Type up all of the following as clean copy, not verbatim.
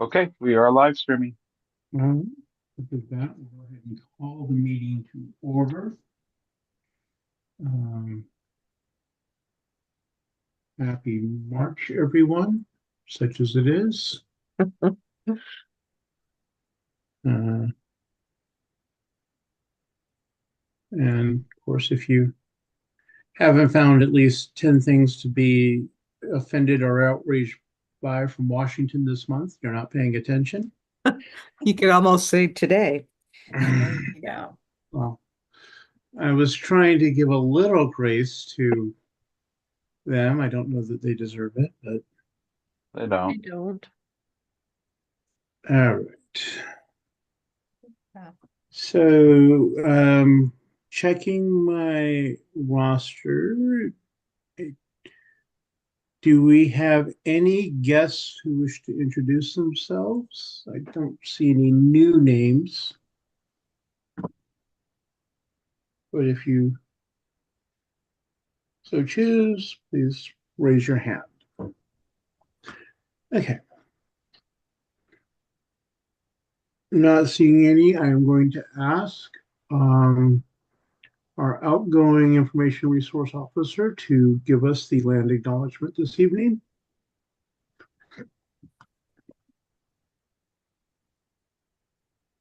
Okay, we are live streaming. With that, we'll go ahead and call the meeting to order. Happy March, everyone, such as it is. Uh, and of course, if you haven't found at least 10 things to be offended or outraged by from Washington this month, you're not paying attention. You could almost say today. Yeah. Well, I was trying to give a little grace to them. I don't know that they deserve it, but They I don't. don't. all right. Yeah. So, checking my roster, do we have any guests who wish to introduce themselves? I don't see any new names. But if you so choose, please raise your hand. Okay. Not seeing any, I am going to ask our outgoing information resource officer to give us the land acknowledgement this evening.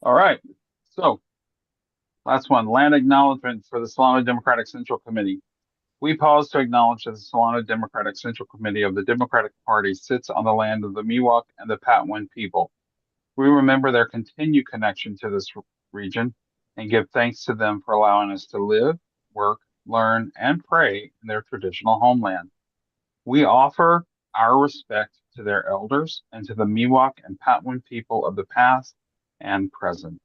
All right. So, last one, land acknowledgement for the Solano Democratic Central Committee. We pause to acknowledge that the Solano Democratic Central Committee of the Democratic Party sits on the land of the Miwok and the Patwin people. We remember their continued connection to this region and give thanks to them for allowing us to live, work, learn, and pray in their traditional homeland. We offer our respect to their elders and to the Miwok and Patwin people of the past and present.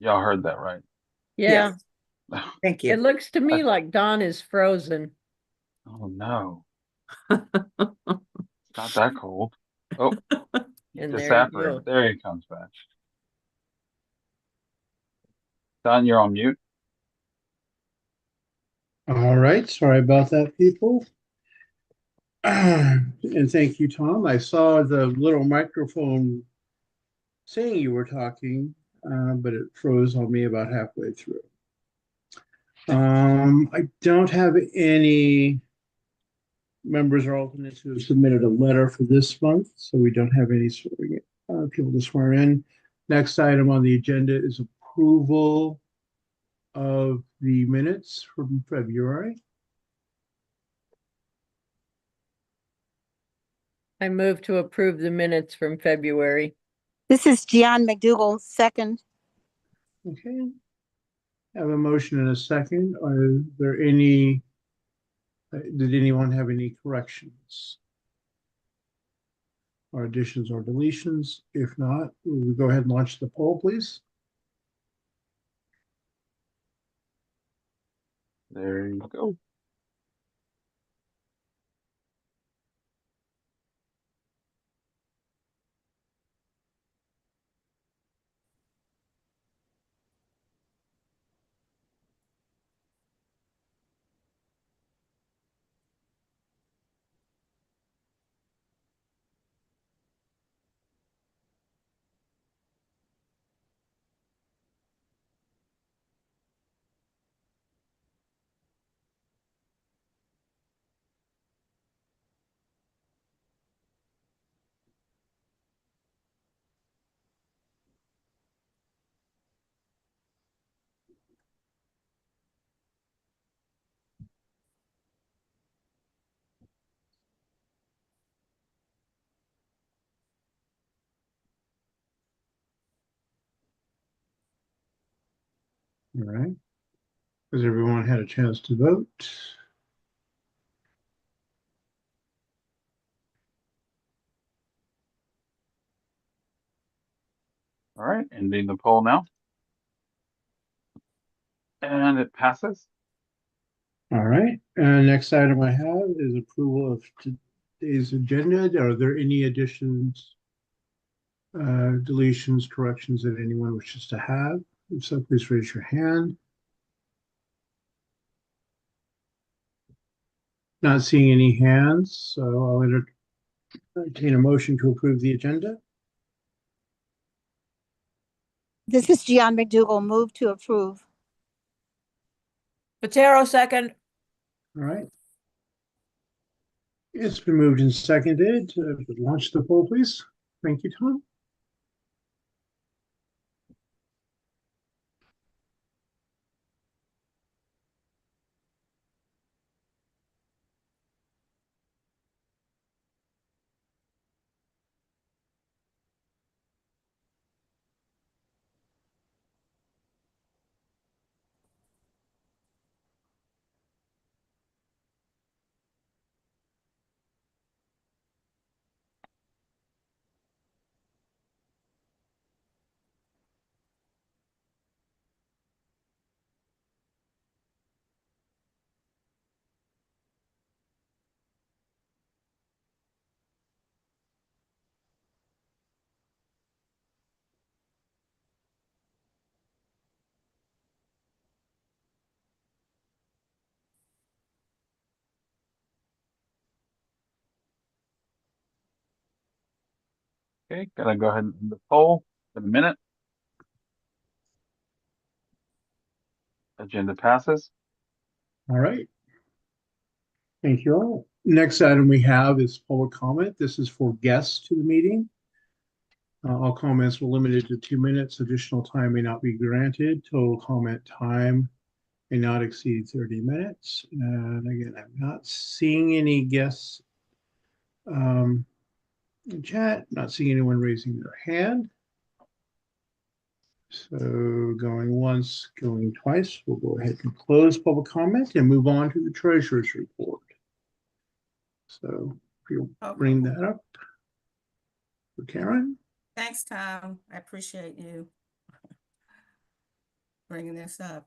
Y'all heard that, right? Yeah. Thank It you. looks to me like Don is frozen. Oh no. It's not that cold. Oh, And just there you evaporated. go. There he comes back. Don, you're on mute. All right, sorry about that, people. And thank you, Tom. I saw the little microphone saying you were talking, but it froze on me about halfway through. I don't have any members or alternates who have submitted a letter for this month, so we don't have any people to swear in. Next item on the agenda is approval of the minutes from February. I move to approve the minutes from February. This is Gian McDougall, second. Okay. Have a motion and a second. Are there any, did anyone have any corrections or additions or deletions? If not, will we go ahead and launch the poll, please? There you go. All right. Has everyone had a chance to vote? All right, ending the poll now. And it passes. All right. Next item I have is approval of today's agenda. Are there any additions deletions, corrections that anyone wishes to have? If so, please raise your hand. Not seeing any hands, so I'll entertain a motion to approve the agenda. This is Gian McDougal. Move to approve. Patero, second. All right. It's been moved and seconded. Launch the poll, please. Thank you, Tom. Okay, gonna go ahead and end the poll in a minute. Agenda passes. All right. Thank you all. Next item we have is public comment. This is for guests to the meeting. All comments were limited to 2 minutes. Additional time may not be granted. Total comment time may not exceed 30 minutes. And again, I'm not seeing any guests in chat, not seeing anyone raising their hand. So going once, going twice, we'll go ahead and close public comment and move on to the treasurer's report. So if you'll bring that up for Karen. Thanks, Tom. I appreciate you bringing this up.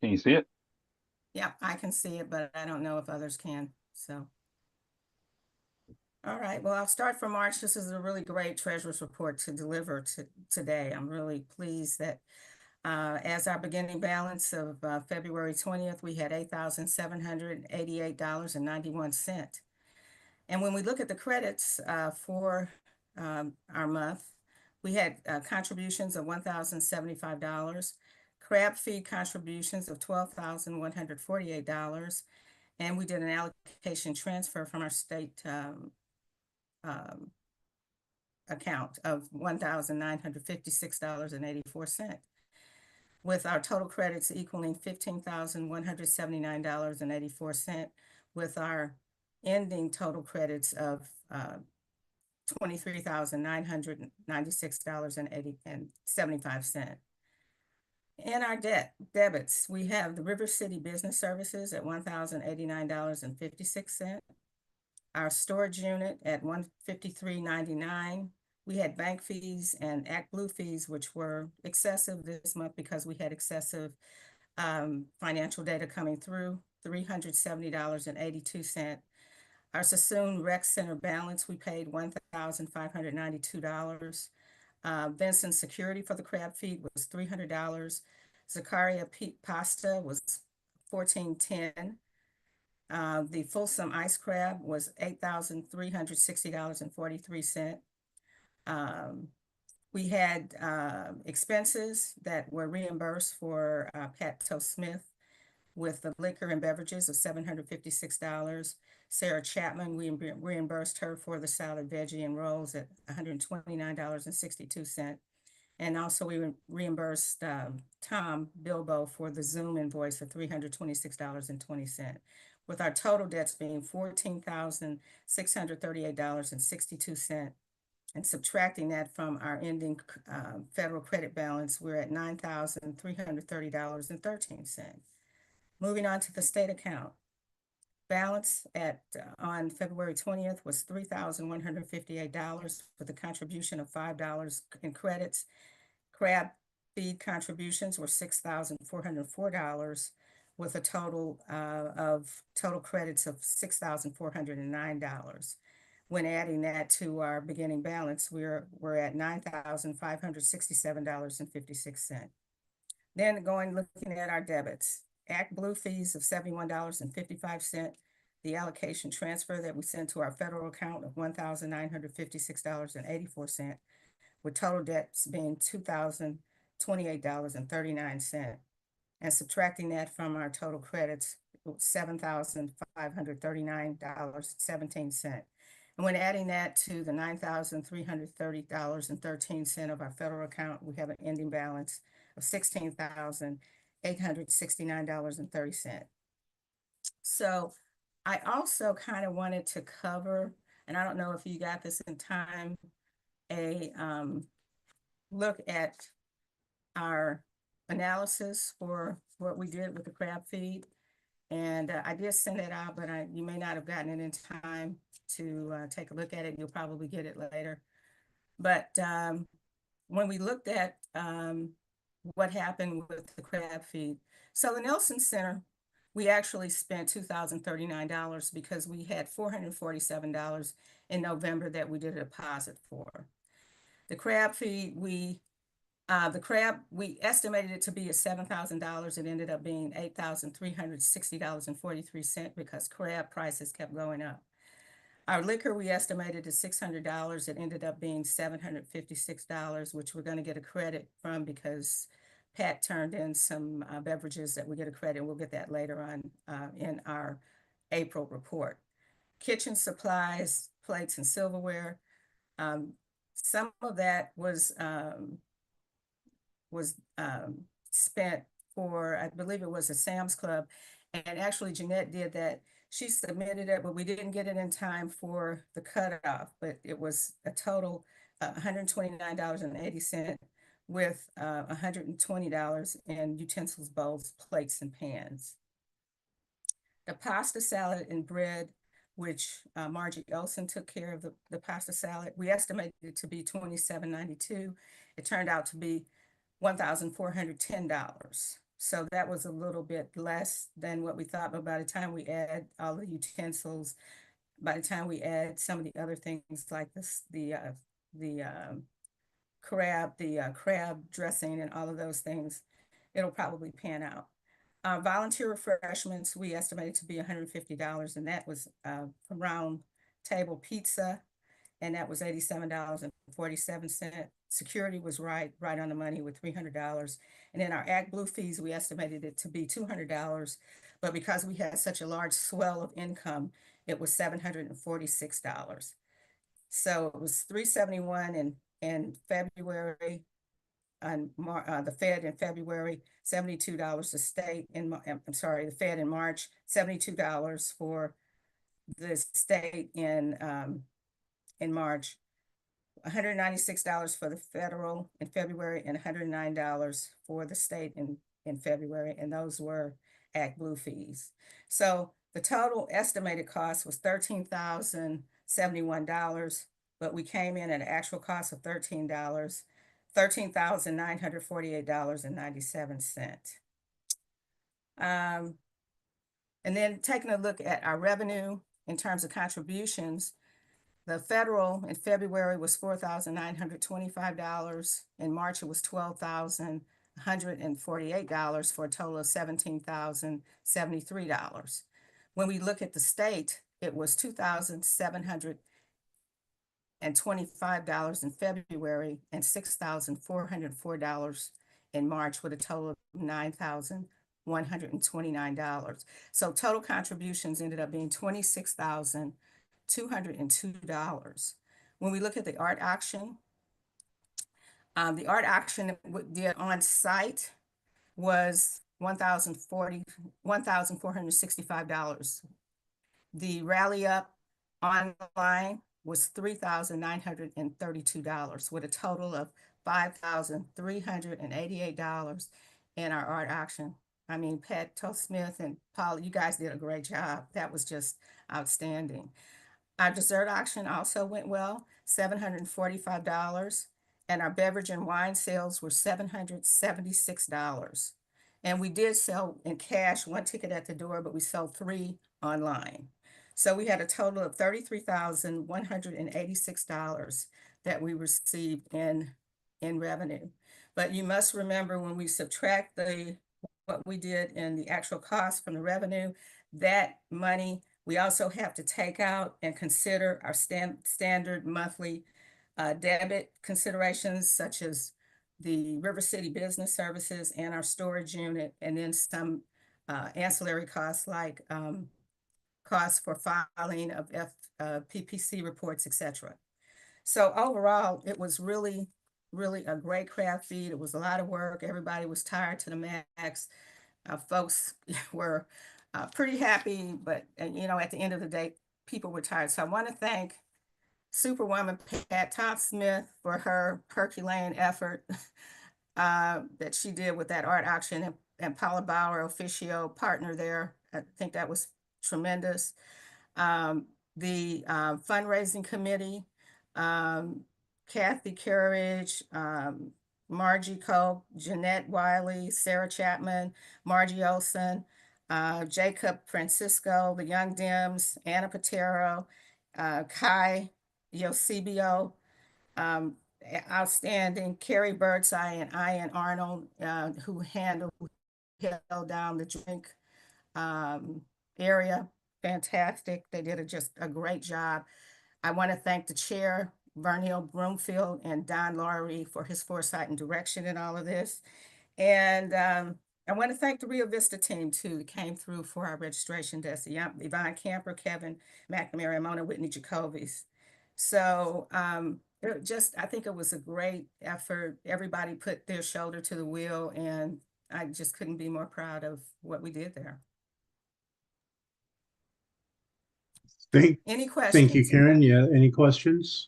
Can you see it? Yeah, I can see it, but I don't know if others can, so. All right, well, I'll start for March. This is a really great treasurer's report to deliver today. I'm really pleased that as our beginning balance of February 20th, we had $8,788.91. And when we look at the credits for our month, we had contributions of $1,075, crab feed contributions of $12,148, and we did an allocation transfer from our state account of $1,956.84, with our total credits equaling $15,179.84, with our ending total credits of $23,996.75. In our debits, we have the River City Business Services at $1,089.56. Our storage unit at $153.99. We had bank fees and Act Blue fees, which were excessive this month because we had excessive financial data coming through, $370.82. Our Sassoon Rec Center balance, we paid $1,592. Vincent Security for the crab feed was $300. Zakaria Pasta was $14.10. The Folsom Ice Crab was $8,360.43. We had expenses that were reimbursed for Pat Toast Smith with the liquor and beverages of $756. Sarah Chapman, we reimbursed her for the salad, veggie, and rolls at $129.62. And also we reimbursed Tom Bilbo for the Zoom invoice of $326.20, with our total debts being $14,638.62. And subtracting that from our ending federal credit balance, we're at $9,330.13. Moving on to the state account. Balance on February 20th was $3,158 with a contribution of $5 in credits. Crab feed contributions were $6,404 with a total of total credits of $6,409. When adding that to our beginning balance, we're at $9,567.56. Then looking at our debits, Act Blue fees of $71.55, the allocation transfer that we sent to our federal account of $1,956.84, with total debts being $2,028.39. And subtracting that from our total credits, $7,539.17. And when adding that to the $9,330.13 of our federal account, we have an ending balance of $16,869.30. So I also kind of wanted to cover, and I don't know if you got this in time, a look at our analysis for what we did with the crab feed. And I did send it out, but you may not have gotten it in time to take a look at it. You'll probably get it later. But when we looked at what happened with the crab feed, so the Nelson Center, we actually spent $2,039 because we had $447 in November that we did a deposit for. The crab feed, we estimated it to be at $7,000. It ended up being $8,360.43 because crab prices kept going up. Our liquor, we estimated at $600. It ended up being $756, which we're going to get a credit from because Pat turned in some beverages that we get a credit. We'll get that later on in our April report. Kitchen supplies, plates and silverware. Some of that was spent for, I believe it was a Sam's Club. And actually Jeanette did that. She submitted it, but we didn't get it in time for the cutoff, but it was a total $129.80 with $120 in utensils, bowls, plates, and pans. The pasta salad and bread, which Margie Elson took care of the pasta salad, we estimated it to be $27.92. It turned out to be $1,410. So that was a little bit less than what we thought, but by the time we add all the utensils, by the time we add some of the other things like this, the crab dressing and all of those things, it'll probably pan out. Volunteer refreshments, we estimated to be $150, and that was round table pizza, and that was $87.47. Security was right on the money with $300. And then our Act Blue fees, we estimated it to be $200, but because we had such a large swell of income, it was $746. So it was $371 in February, on the Fed in February, $72 the state the Fed in March, $72 for the state in March, $196 for the federal in February, and $109 for the state in February, and those were Act Blue fees. So the total estimated cost was $13,071, but we came in at an actual cost of $13,948.97. And then taking a look at our revenue in terms of contributions, the federal in February was $4,925. In March, it was $12,148 for a total of $17,073. When we look at the state, it was $2,725 in February and $6,404 in March, with a total of $9,129. So total contributions ended up being $26,202. When we look at the art auction did on site was $1,465. The rally up online was $3,932, with a total of $5,388 in our art auction. I mean, Pat Smith and Paul, you guys did a great job. That was just outstanding. Our dessert auction also went well, $745, and our beverage and wine sales were $776. And we did sell in cash 1 ticket at the door, but we sold 3 online. So we had a total of $33,186 that we received in revenue. But you must remember, when we subtract what we did in the actual cost from the revenue, that money, we also have to take out and consider our standard monthly debit considerations, such as the River City Business Services and our storage unit, and then some ancillary costs like costs for filing of PPC reports, etc. So overall, it was really, really a great craft feed. It was a lot of work. Everybody was tired to the max. Folks were pretty happy, but you know, at the end of the day, people were tired. So I want to thank Superwoman Pat Todd-Smith for her Herculean effort that she did with that art auction, and Paula Bauer, officio partner there. I think that was tremendous. The fundraising committee, Kathy Courage, Margie Cope, Jeanette Wiley, Sarah Chapman, Margie Olson, Jacob Francisco, the Young Dems, Anna Patero, Kai Yosebio, outstanding, Carrie Birdseye and Ian Arnold, who held down the drink area. Fantastic. They did just a great job. I want to thank the chair, Vernil Broomfield, and Don Laurie for his foresight and direction in all of this. And I want to thank the Rio Vista team too, that came through for our registration desk. Yvonne Camper, Kevin McNamara, Mona Whitney Jacovis. So I think it was a great effort. Everybody put their shoulder to the wheel, and I just couldn't be more proud of what we did there. Any questions? Thank you, Karen. Yeah, any questions?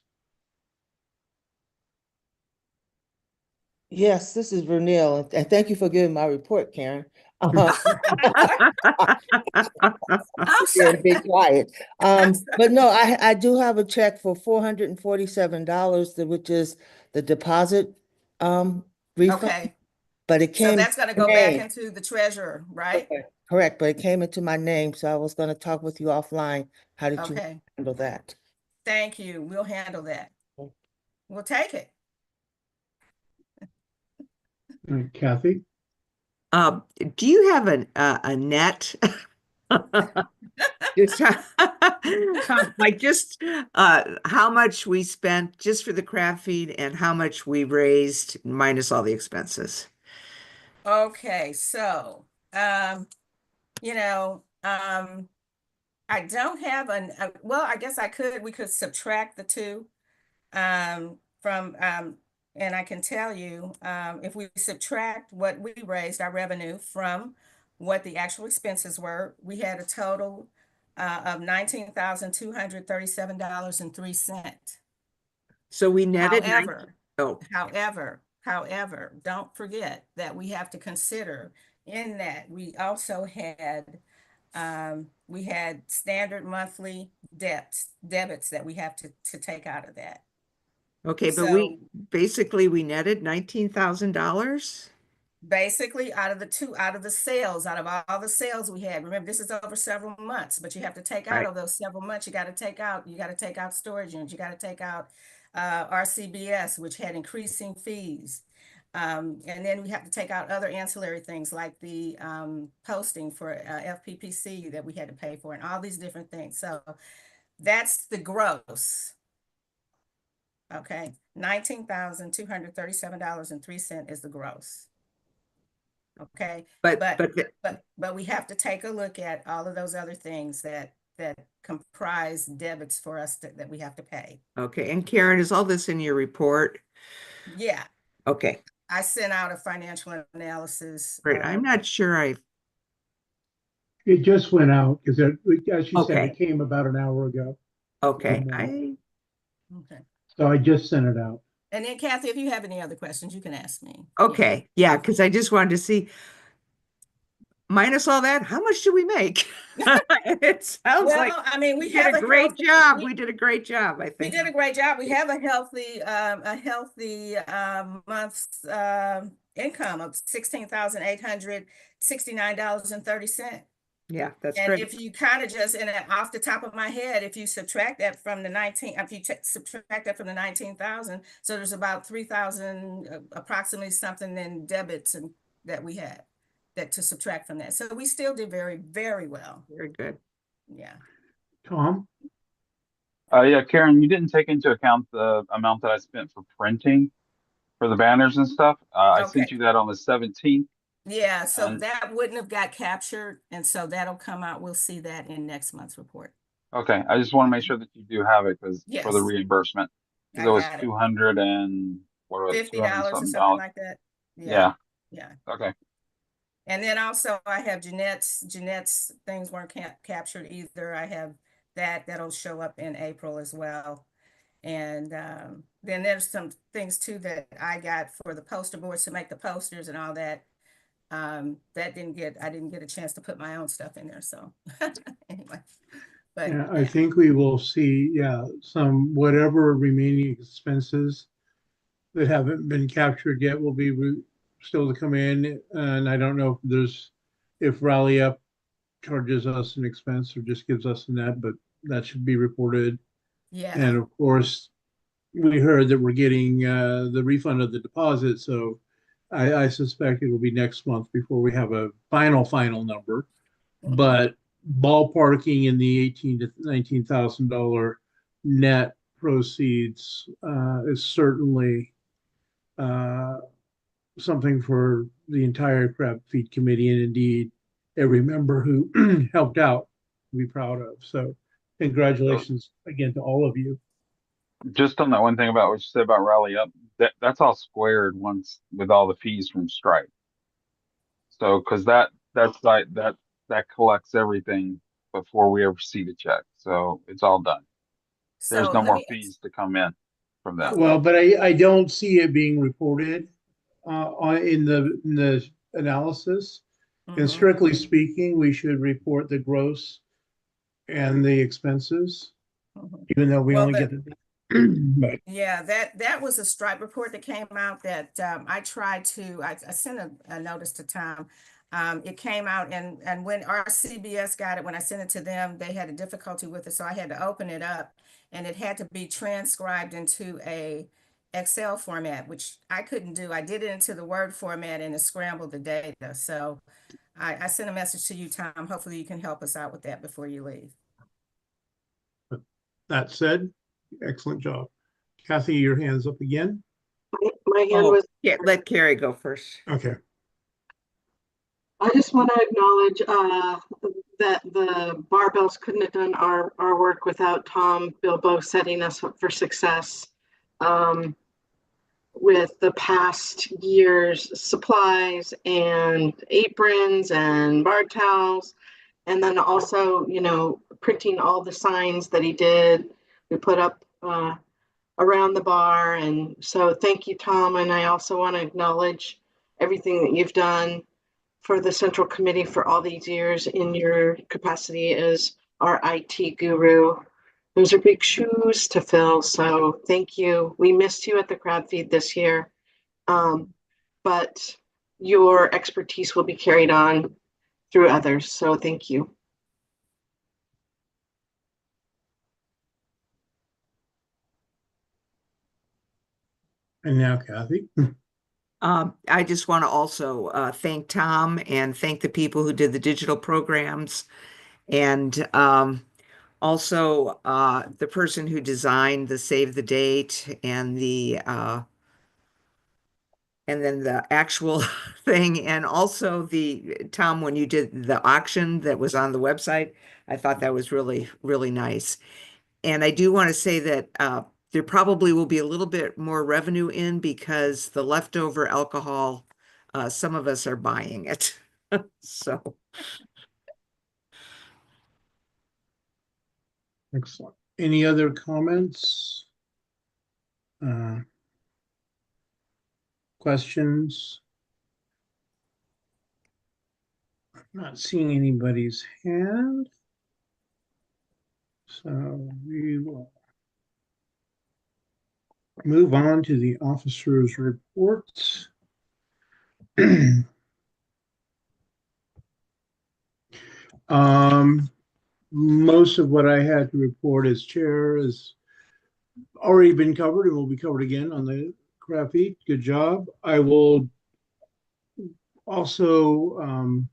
Yes, this is Vernell, and thank you for giving my report, Karen. I'm Here sorry. to be quiet. But no, I do have a check for $447, which is the deposit refund, Okay, but it so came that's gonna in my go back name. into the treasurer, right? Correct, but it came into my name, so I was going to talk with you offline. How did you Okay, handle that? thank you. We'll handle that. We'll take it. Kathy? Do you have a net? Just like just how much we spent just for the craft feed and how much we raised minus all the expenses. Okay, so you know, I don't have well, I guess we could subtract the two from and I can tell you, if we subtract what we raised, our revenue, from what the actual expenses were, we had a total of $19,237.03. So we netted However, don't forget that we have to consider in that we also had standard monthly debits that we have to take out of that. Okay, but So basically we netted $19,000. basically out of the sales, out of all the sales we had. Remember, this is over several months, but you have to take out Right. of those several months, you got to take out storage units, you got to take out RCBS, which had increasing fees. And then we have to take out other ancillary things like the posting for FPPC that we had to pay for, and all these different things. So that's the gross. Okay, $19,237.03 is the gross. Okay, but we have to take a look at all of those other things that comprise debits for us that we have to pay. Okay, and Karen, is all this in your report? Yeah. Okay. I sent out a financial analysis. Great. I'm not sure It just went out because, as you said, Okay. it came about an hour ago. Okay. Okay. So I just sent it out. And then Kathy, if you have any other questions, you can ask me. Okay. Yeah, because I just wanted to see, minus all that, how much do we make? It sounds like I mean, we did a great job. We did a great job, I We think. did a great job. We have a healthy month's income of $16,869.30. Yeah, that's And great. if you kind of just, and off the top of my head, if you subtract that from the 19, if you subtract that from the 19,000, so there's about 3,000, approximately something in debits and that we had that to subtract from that. So we still did very, very well. Very good. Yeah. Tom? Yeah, Karen, you didn't take into account the amount that I spent for printing for the banners and stuff. I Okay. sent you that on the 17th. Yeah, so And that wouldn't have got captured, and so that'll come out. We'll see that in next month's report. okay, I just want to make sure that you do have it because for the Yes, reimbursement, because I it was got it. 200 and what was it, 200 and $50 or something something dollars. like that. Yeah. Yeah. Okay. And then also I have Jeanette's things weren't captured either. I have that'll show up in April as well. And then there's some things too that I got for the poster boards to make the posters and all that. I didn't get a chance to put my own stuff in there. So anyway, but Yeah, I think we will see, some whatever remaining expenses that haven't been captured yet will be still to come in. And I don't know if Rally Up charges us an expense or just gives us a net, but that should be reported. yeah. And of course, we heard that we're getting the refund of the deposit, so I suspect it will be next month before we have a final number. Mhm. But ballparking in the $18,000 to $19,000 net proceeds is certainly uh, something for the entire crab feed committee and indeed every member who helped out to be proud of. So congratulations again to all of you. Just on that one thing about what you said about Rally Up, that's all squared once with all the fees from Stripe. So, because that's like that collects everything before we ever see the check. So it's all done. There's So no let more me, fees to come in from them. Well, but I don't see it being reported in the analysis. And mhm. strictly speaking, we should report the gross and the expenses, Mhm. even though we Well, only get the. But yeah, that was a Stripe report that came out that I tried to, I sent a notice to Tom. It came out and when our CBS got it, when I sent it to them, they had a difficulty with it. So I had to open it up and it had to be transcribed into a Excel format, which I couldn't do. I did it into the Word format and it scrambled the data. So I sent a message to you, Tom. Hopefully you can help us out with that before you leave. that said, excellent job. Kathy, your hand's up again. My hand Oh, was, yeah, let Carrie go first. Okay. I just want to acknowledge that the barbells couldn't have done our work without Tom Bilbo setting us up for success with the past year's supplies and aprons and bar towels. And then also, printing all the signs that he did. We put up around the bar. And so thank you, Tom. And I also want to acknowledge everything that you've done for the Central Committee for all these years in your capacity as our IT guru. Those are big shoes to fill. So thank you. We missed you at the crab feed this year. But your expertise will be carried on through others. So thank you. And now Kathy. I just want to also thank Tom and thank the people who did the digital programs and also the person who designed the save the date and then the actual thing and also the Tom when you did the auction that was on the website. I thought that was really, really nice. And I do want to say that there probably will be a little bit more revenue in because the leftover alcohol, some of us are buying it. So, Excellent. Any other comments? Questions? Not seeing anybody's hand. So we will move on to the officers' reports. Most of what I had to report as chair has already been covered and will be covered again on the crab feed. Good job. I will also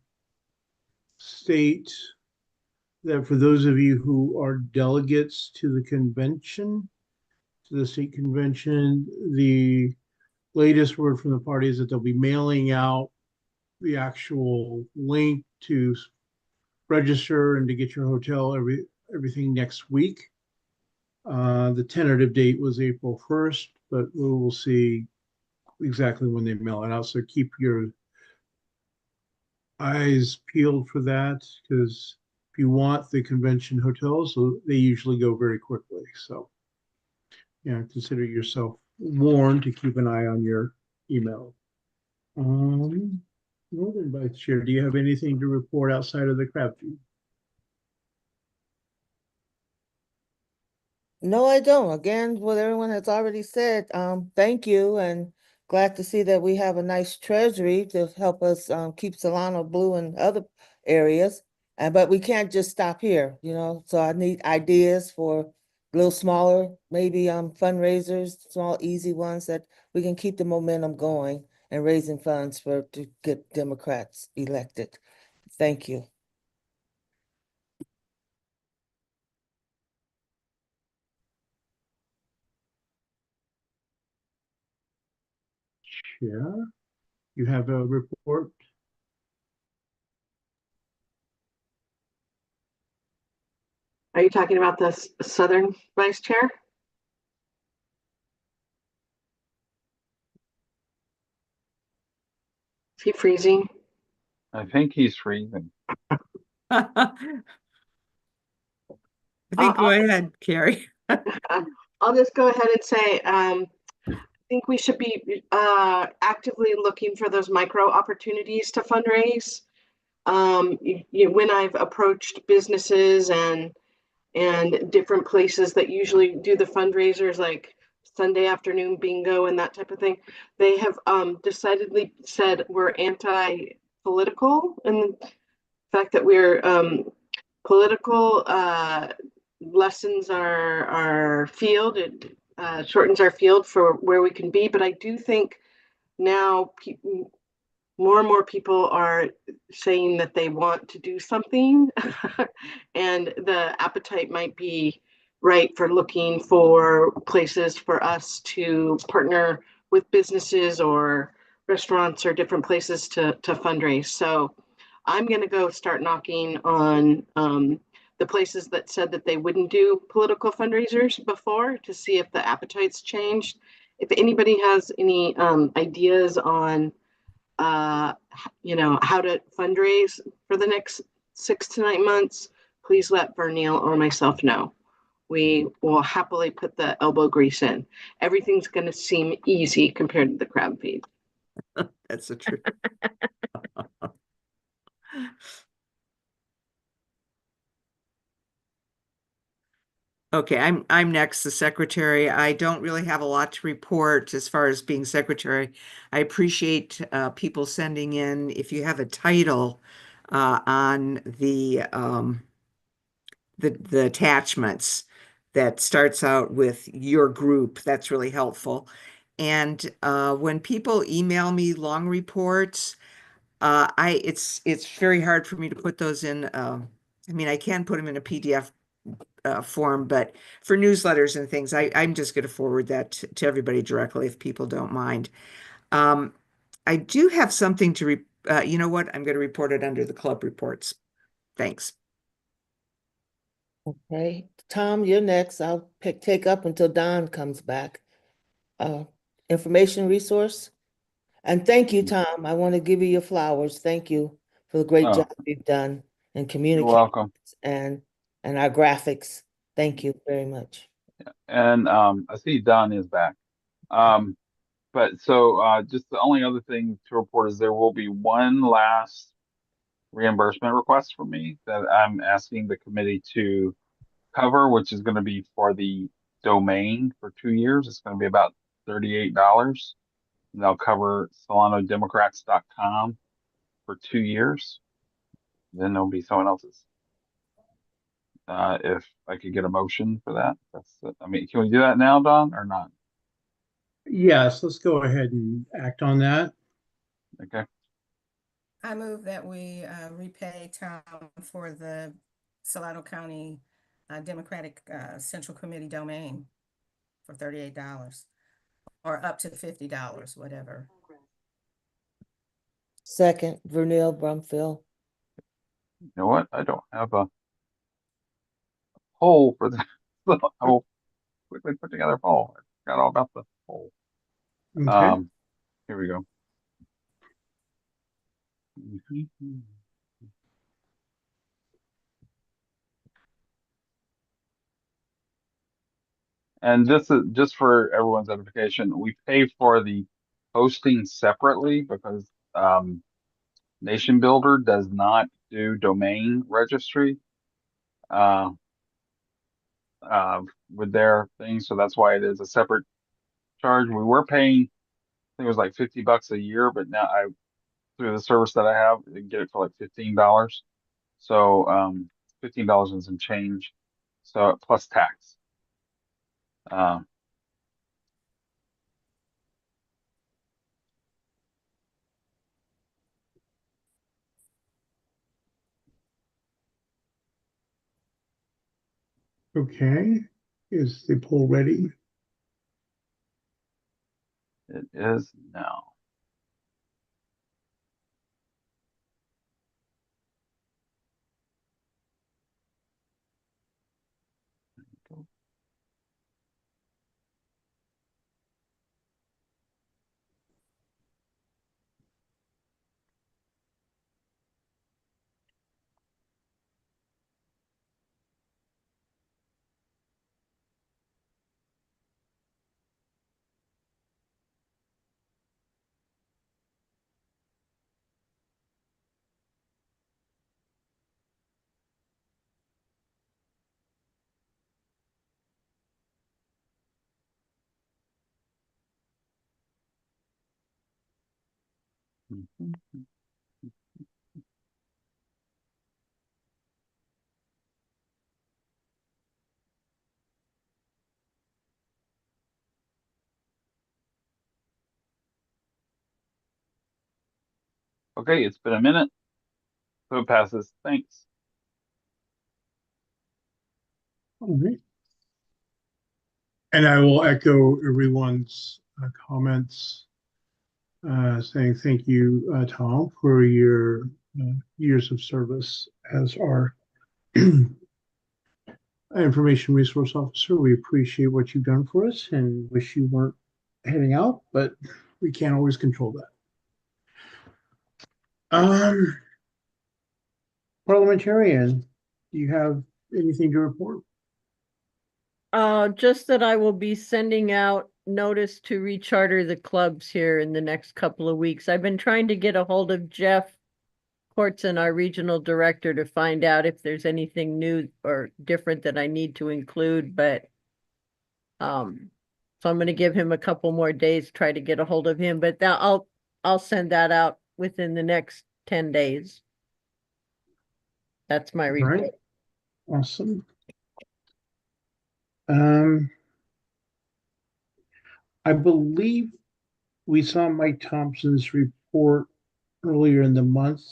state that for those of you who are delegates to the convention, to the state convention, the latest word from the party is that they'll be mailing out the actual link to register and to get your hotel, everything next week. The tentative date was April 1st, but we will see exactly when they mail it out. So keep your eyes peeled for that, because if you want the convention hotels, so they usually go very quickly. So, yeah, consider yourself warned to keep an eye on your email. Northern Vice Chair, do you have anything to report outside of the crab feed? No, I don't. Again, what everyone has already said, thank you, and glad to see that we have a nice treasury to help us keep Solano blue in other areas. But we can't just stop here, so I need ideas for a little smaller, maybe fundraisers, small, easy ones that we can keep the momentum going and raising funds to get Democrats elected. Thank you. Yeah, you have a report? Are you talking about the Southern Vice Chair? Is he freezing? I think he's freezing. I think go ahead, Carrie. I'll just go ahead and say, I think we should be actively looking for those micro opportunities to fundraise. When I've approached businesses and different places that usually do the fundraisers, like Sunday afternoon bingo and that type of thing, they have decidedly said we're anti-political, and the fact that we're political lessens our field. It shortens our field for where we can be. But I do think now more and more people are saying that they want to do something, and the appetite might be right for looking for places for us to partner with businesses or restaurants or different places to fundraise. So I'm going to go start knocking on the places that said that they wouldn't do political fundraisers before, to see if the appetite's changed. If anybody has any ideas on how to fundraise for the next 6 to 9 months, please let Vernil or myself know. We will happily put the elbow grease in. Everything's going to seem easy compared to the crab feed. That's the truth. Okay, I'm next, the secretary. I don't really have a lot to report as far as being secretary. I appreciate people sending in, if you have a title on the attachments that starts out with your group, that's really helpful. And when people email me long reports, it's very hard for me to put those in. I mean, I can put them in a PDF form, but for newsletters and things, I'm just going to forward that to everybody directly if people don't mind. I do have something to, you know what? I'm going to report it under the club reports. Thanks. Okay, Tom, you're next. I'll take up until Don comes back. Information resource. And thank you, Tom. I want to give you your flowers. Thank you for the great Oh, job you've done in you're communicating welcome. and our graphics. Thank you very much. And I see Don is back. But so just the only other thing to report is there will be one last reimbursement request from me that I'm asking the committee to cover, which is going to be for the domain for 2 years. It's going to be about $38. And they'll cover SolanoDemocrats.com for 2 years. then there'll be someone else's. If I could get a motion for that, I mean, can we do that now, Don, or not? Yes, let's go ahead and act on that. Okay, I move that we repay Tom for the Solano County Democratic Central Committee domain for $38 or up to $50, whatever. Second, Vernell Brumfield. you know what? I don't have a poll for that. So I will quickly put together a poll. I forgot all about the poll. Okay, Here we go. And this is just for everyone's edification. We pay for the hosting separately because Nation Builder does not do domain registry uh, with their thing, so that's why it is a separate charge. We were paying, I think it was like $50 a year, but now I through the service that I have, I get it for like $15. So $15 and some change. So plus tax. Uh, okay. Is the poll ready? it is now. Mhm. Okay, it's been a minute. So it passes. Thanks. All right. And I will echo everyone's comments, saying thank you, Tom, for your years of service as our information resource officer. We appreciate what you've done for us and wish you weren't heading out, but we can't always control that. Parliamentarian, do you have anything to report? Just that I will be sending out notice to recharter the clubs here in the next couple of weeks. I've been trying to get a hold of Jeff Cortson, our regional director, to find out if there's anything new or different that I need to include, but so I'm gonna give him a couple more days, try to get a hold of him, but I'll send that out within the next 10 days. That's my All report. right, awesome. I believe we saw Mike Thompson's report earlier in the month,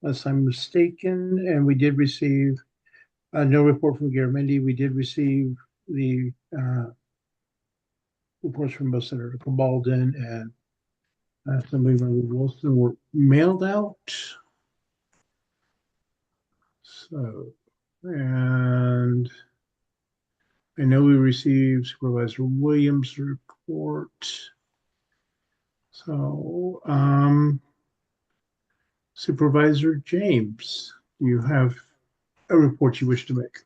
unless I'm mistaken, and we did receive no report from Garamendi. We did receive the reports from both Senator Cabalden and Assemblymember Wilson were mailed out. So, and I know we received Supervisor Williams' report. So, Supervisor James, do you have a report you wish to make?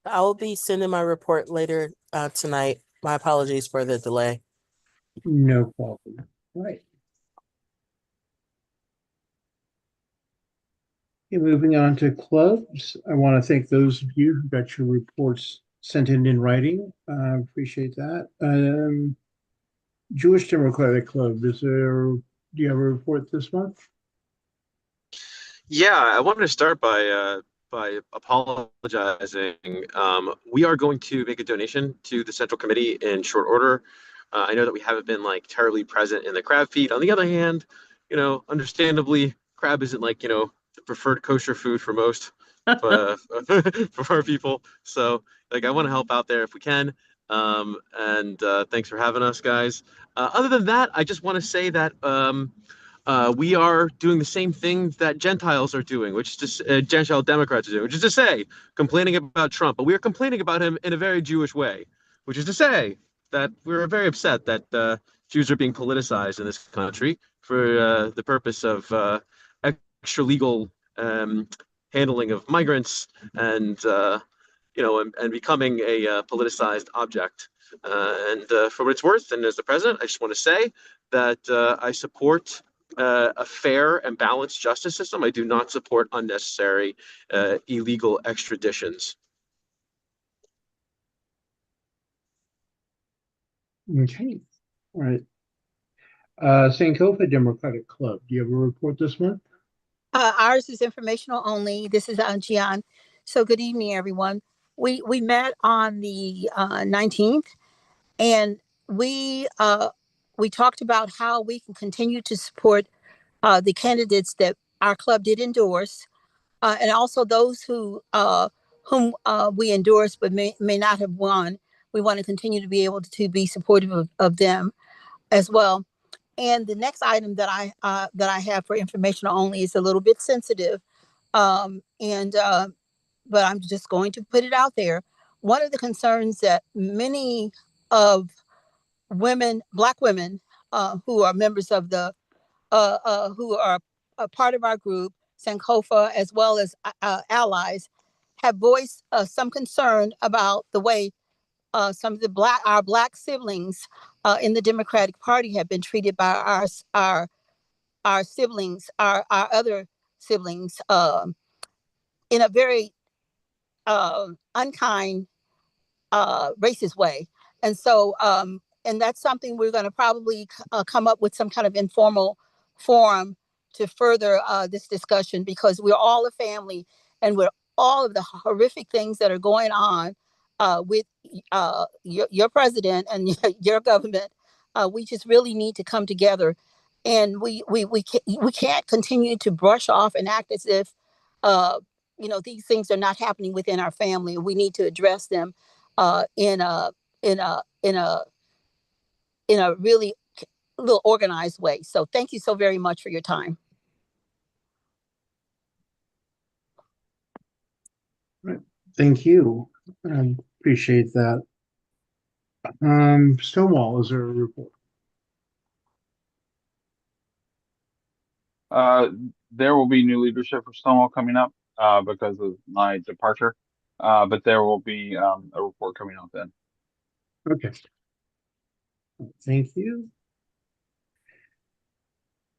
I will be sending my report later tonight. My apologies for the delay. No problem. All right. Okay, moving on to clubs. I want to thank those of you who got your reports sent in writing. Appreciate that. Jewish Democratic Club, do you have a report this month? Yeah, I wanted to start by apologizing. We are going to make a donation to the Central Committee in short order. I know that we haven't been like terribly present in the crab feed. On the other hand, understandably, crab isn't like, the preferred kosher food for most uh, for our people. So, like, I want to help out there if we can. And thanks for having us, guys. Other than that, I just want to say that we are doing the same thing that Gentiles are doing, which is just Gentile Democrats are doing, which is to say, complaining about Trump. But we are complaining about him in a very Jewish way, which is to say that we're very upset that Jews are being politicized in this country for the purpose of extra legal handling of migrants and and becoming a politicized object. And for what it's worth, and as the president, I just want to say that I support a fair and balanced justice system. I do not support unnecessary illegal extraditions. Okay, all right. Sankofa Democratic Club, do you have a report this month? Ours is informational only. This is Gian. So good evening, everyone. We met on the 19th, and we talked about how we can continue to support the candidates that our club did endorse, and also those whom we endorsed but may not have won. We want to continue to be able to be supportive of them as well. And the next item that I have for informational only is a little bit sensitive, and but I'm just going to put it out there. One of the concerns that many of Black women, who are members of the who are a part of our group, Sankofa, as well as allies, have voiced some concern about the way some of our Black siblings in the Democratic Party have been treated by our siblings, our other siblings, in a very unkind, racist way. And so, and that's something we're going to probably come up with some kind of informal forum to further this discussion, because we're all a family, and we're all of the horrific things that are going on with your president and your government. We just really need to come together, and we can't continue to brush off and act as if these things are not happening within our family. We need to address them in a in a in a in a really little organized way. So thank you so very much for your time. Right. Thank you. I appreciate that. Stonewall, is there a report? There will be new leadership for Stonewall coming up because of my departure, but there will be a report coming out then. Okay. Thank you.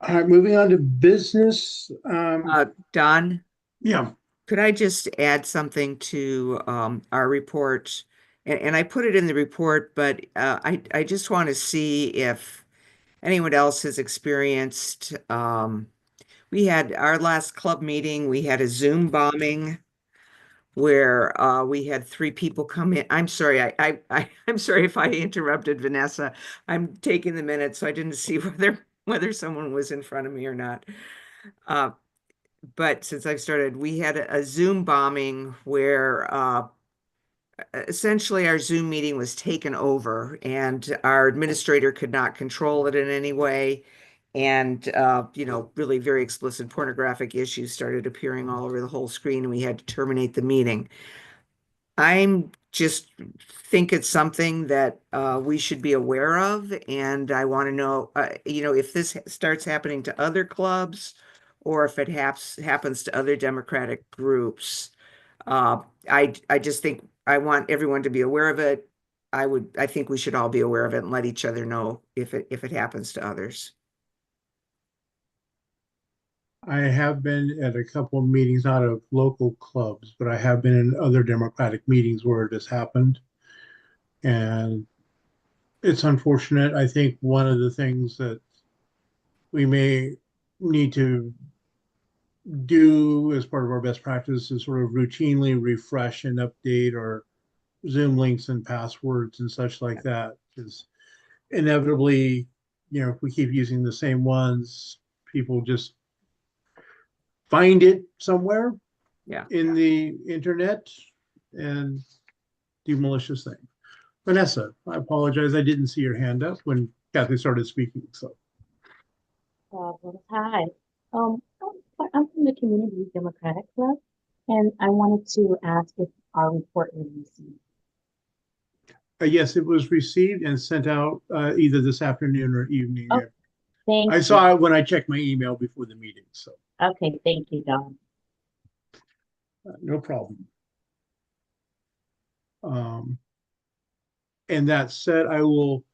All right, moving on to business. Don, Yeah. could I just add something to our report? And I put it in the report, but I just want to see if anyone else has experienced. We had our last club meeting, we had a Zoom bombing where we had 3 people come in. I'm sorry, I'm sorry if I interrupted, Vanessa. I'm taking the minutes, so I didn't see whether someone was in front of me or not. But since I've started, we had a Zoom bombing where essentially our Zoom meeting was taken over and our administrator could not control it in any way. And, really very explicit pornographic issues started appearing all over the whole screen, and we had to terminate the meeting. I'm just think it's something that we should be aware of, and I want to know, if this starts happening to other clubs or if it happens to other Democratic groups. I just think I want everyone to be aware of it. I think we should all be aware of it and let each other know if it happens to others. I have been at a couple of meetings, not of local clubs, but I have been in other Democratic meetings where it has happened. And it's unfortunate. I think one of the things that we may need to do as part of our best practice is sort of routinely refresh and update our Zoom links and passwords and such like that. Because inevitably, if we keep using the same ones, people just find it somewhere Yeah. in the internet and do malicious things. Vanessa, I apologize. I didn't see your hand up when Kathy started speaking. So, Hi. Um, I'm from the Community Democratic Club, and I wanted to ask if our report was received. yes, it was received and sent out either this afternoon or evening. Oh, thank I you. saw it when I checked my email before the meeting. So, Okay, thank you, Don. no problem. And that said, I will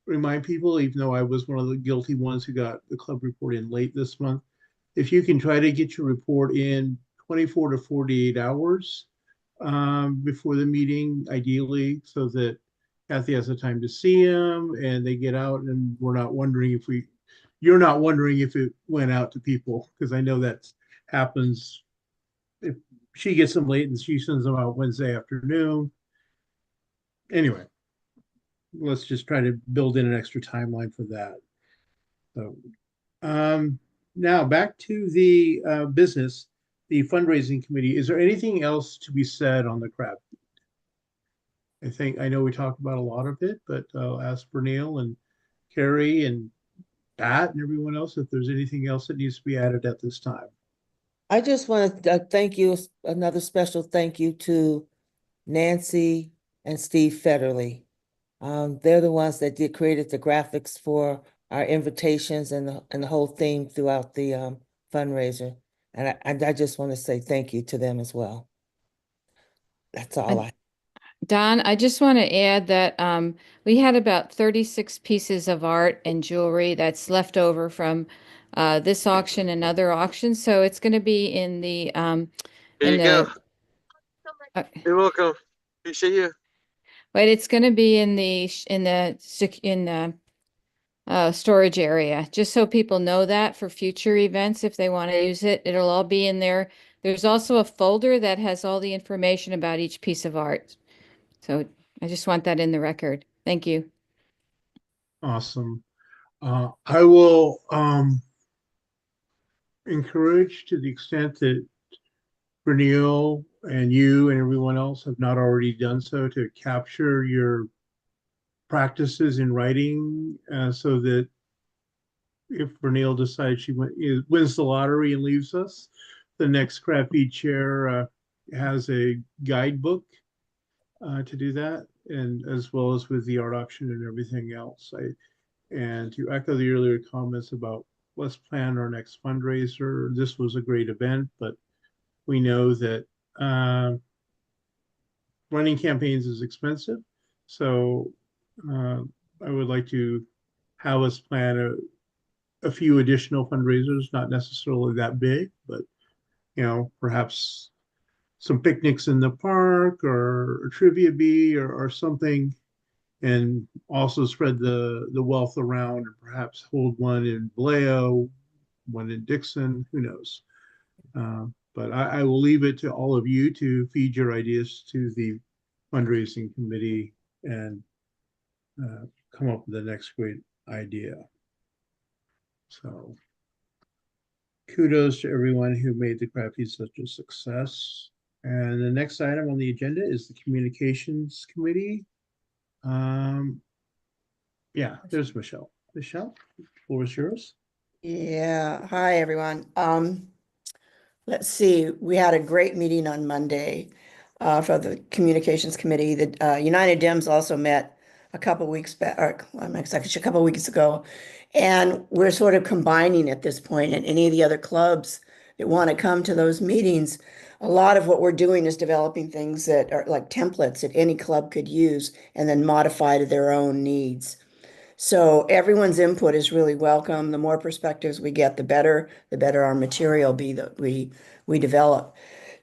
remind people, even though I was one of the guilty ones who got the club report in late this month, if you can try to get your report in 24 to 48 hours before the meeting, ideally, so that Kathy has the time to see them and they get out and we're not wondering if you're not wondering if it went out to people, because I know that happens. If she gets them late and she sends them out Wednesday afternoon. Anyway, let's just try to build in an extra timeline for that. So, now back to the business, the fundraising committee. Is there anything else to be said on the crab? I know we talked about a lot of it, but I'll ask Bernil and Carrie and Pat and everyone else if there's anything else that needs to be added at this time. I just want to thank you, another special thank you to Nancy and Steve Federley. They're the ones that created the graphics for our invitations and the whole theme throughout the fundraiser. And I just want to say thank you to them as well. That's all I. Don, I just want to add that we had about 36 pieces of art and jewelry that's left over from this auction and other auctions. So it's going to be in the Here in you go. uh, You're welcome. Appreciate you. but it's going to be in the storage area, just so people know that for future events if they want to use it. It'll all be in there. There's also a folder that has all the information about each piece of art. So I just want that in the record. Thank you. Awesome. I will encourage, to the extent that Bernil and you and everyone else have not already done so, to capture your practices in writing, so that if Bernil decides she wins the lottery and leaves us, the next crappy chair has a guidebook to do that, and as well as with the art auction and everything else. And to echo the earlier comments about let's plan our next fundraiser. This was a great event, but we know that running campaigns is expensive. So I would like to have us plan a few additional fundraisers, not necessarily that big, but perhaps some picnics in the park or a trivia bee or something, and also spread the wealth around, and perhaps hold one in Vallejo, one in Dixon, who knows. But I will leave it to all of you to feed your ideas to the fundraising committee and come up with the next great idea. So kudos to everyone who made the crafty such a success. And the next item on the agenda is the communications committee. Yeah, there's Michelle. Michelle, the floor is yours. Yeah, hi everyone. Let's see, we had a great meeting on Monday for the Communications Committee. The United Dems also met a couple weeks back, or actually a couple weeks ago, and we're sort of combining at this point. And any of the other clubs that want to come to those meetings, a lot of what we're doing is developing things that are like templates that any club could use and then modify to their own needs. So everyone's input is really welcome. The more perspectives we get, the better our material be that we develop.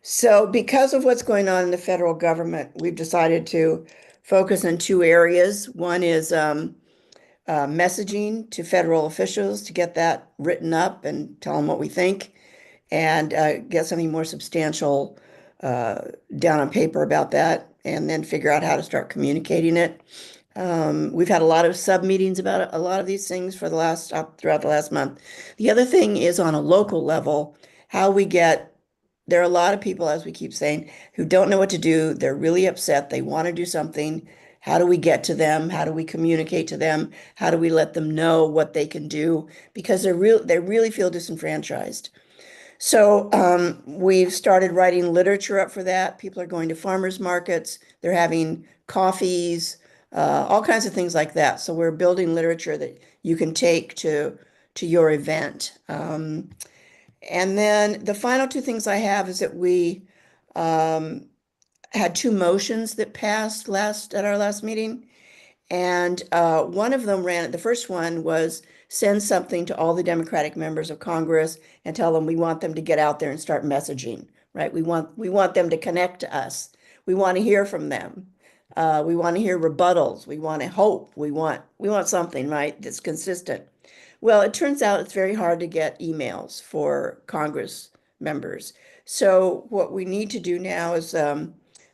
So because of what's going on in the federal government, we've decided to focus on two areas. One is messaging to federal officials to get that written up and tell them what we think. and get something more substantial down on paper about that, and then figure out how to start communicating it. We've had a lot of sub meetings about a lot of these things for the last throughout the last month. The other thing is on a local level, how we get there are a lot of people, as we keep saying, who don't know what to do. They're really upset. They want to do something. How do we get to them? How do we communicate to them? How do we let them know what they can do? Because they really feel disenfranchised. So we've started writing literature up for that. People are going to farmers markets. They're having coffees, all kinds of things like that. So we're building literature that you can take to your event. And then the final two things I have is that we had two motions that passed at our last meeting. And one of them the first one was send something to all the Democratic members of Congress and tell them we want them to get out there and start messaging, right? We want them to connect to us. We want to hear from them. We want to hear rebuttals. We want to hope. We want something, right, that's consistent. Well, it turns out it's very hard to get emails for Congress members. So what we need to do now is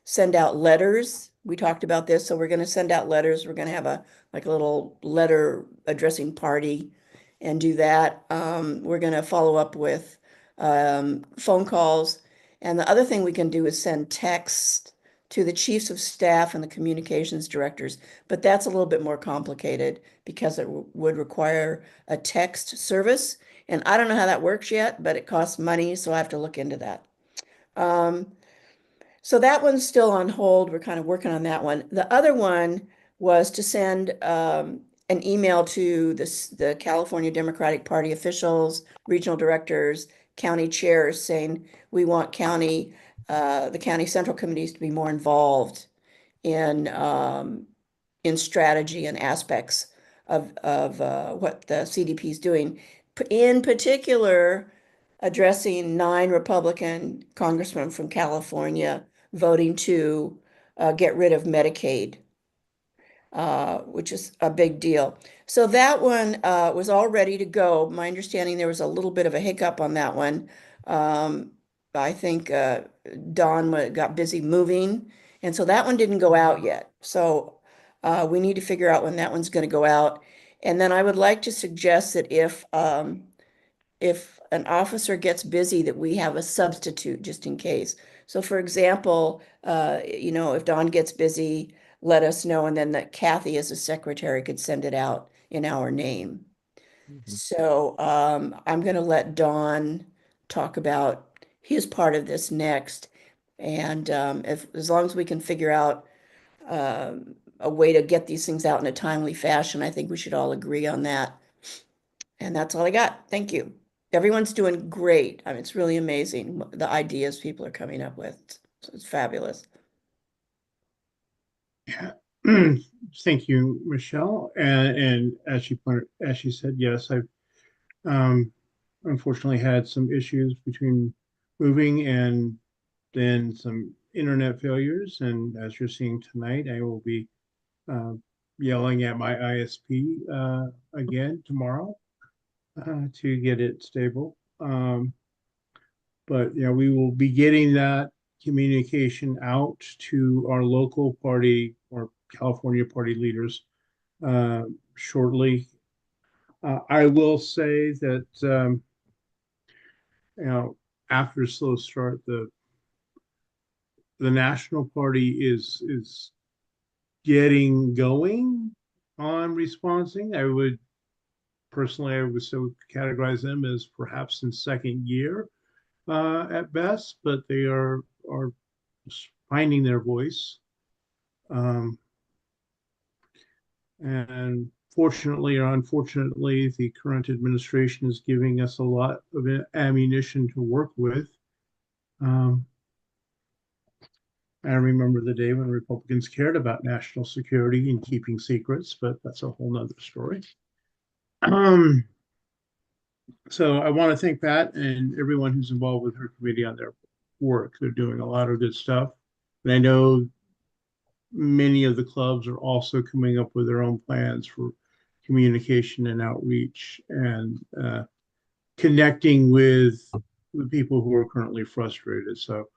send out letters. We talked about this, so we're going to send out letters. We're going to have a little letter addressing party and do that. We're going to follow up with phone calls. And the other thing we can do is send texts to the chiefs of staff and the communications directors, but that's a little bit more complicated because it would require a text service. And I don't know how that works yet, but it costs money, so I have to look into that. So that one's still on hold. We're kind of working on that one. The other one was to send an email to the California Democratic Party officials, regional directors, county chairs, saying we want the county central committees to be more involved in strategy and aspects of what the CDP is doing. In particular, addressing 9 Republican congressmen from California voting to get rid of Medicaid, which is a big deal. So that one was all ready to go. My understanding, there was a little bit of a hiccup on that one. I think Don got busy moving, and so that one didn't go out yet. So we need to figure out when that one's going to go out. And then I would like to suggest that if an officer gets busy, that we have a substitute just in case. So for example, if Don gets busy, let us know, and then that Kathy as a secretary could send it out in our name. So I'm going to let Don talk about his part of this next. And as long as we can figure out a way to get these things out in a timely fashion, I think we should all agree on that. And that's all I got. Thank you. Everyone's doing great. I mean, it's really amazing the ideas people are coming up with. It's fabulous. Yeah. Thank you, Michelle. And as she said, yes, I've unfortunately had some issues between moving and then some internet failures. And as you're seeing tonight, I will be yelling at my ISP again tomorrow to get it stable. But we will be getting that communication out to our local party or California party leaders shortly. I will say that after a slow start, the national party is getting going on responding. I would so categorize them as perhaps in second year at best, but they are finding their voice. And fortunately or unfortunately, the current administration is giving us a lot of ammunition to work with. I remember the day when Republicans cared about national security and keeping secrets, but that's a whole nother story. So I want to thank Pat and everyone who's involved with her committee on their work. They're doing a lot of good stuff. And I know many of the clubs are also coming up with their own plans for communication and outreach and connecting with the people who are currently frustrated. So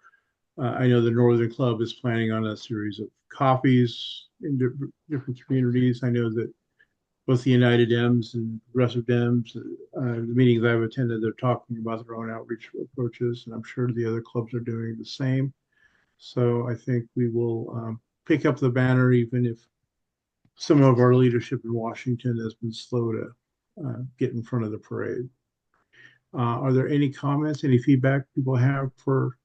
I know the Northern Club is planning on a series of coffees in different communities. I know that both the United Dems and Progressive Dems, the meetings I've attended, they're talking about their own outreach approaches, and I'm sure the other clubs are doing the same. So I think we will pick up the banner, even if some of our leadership in Washington has been slow to get in front of the parade. Are there any comments, any feedback people have for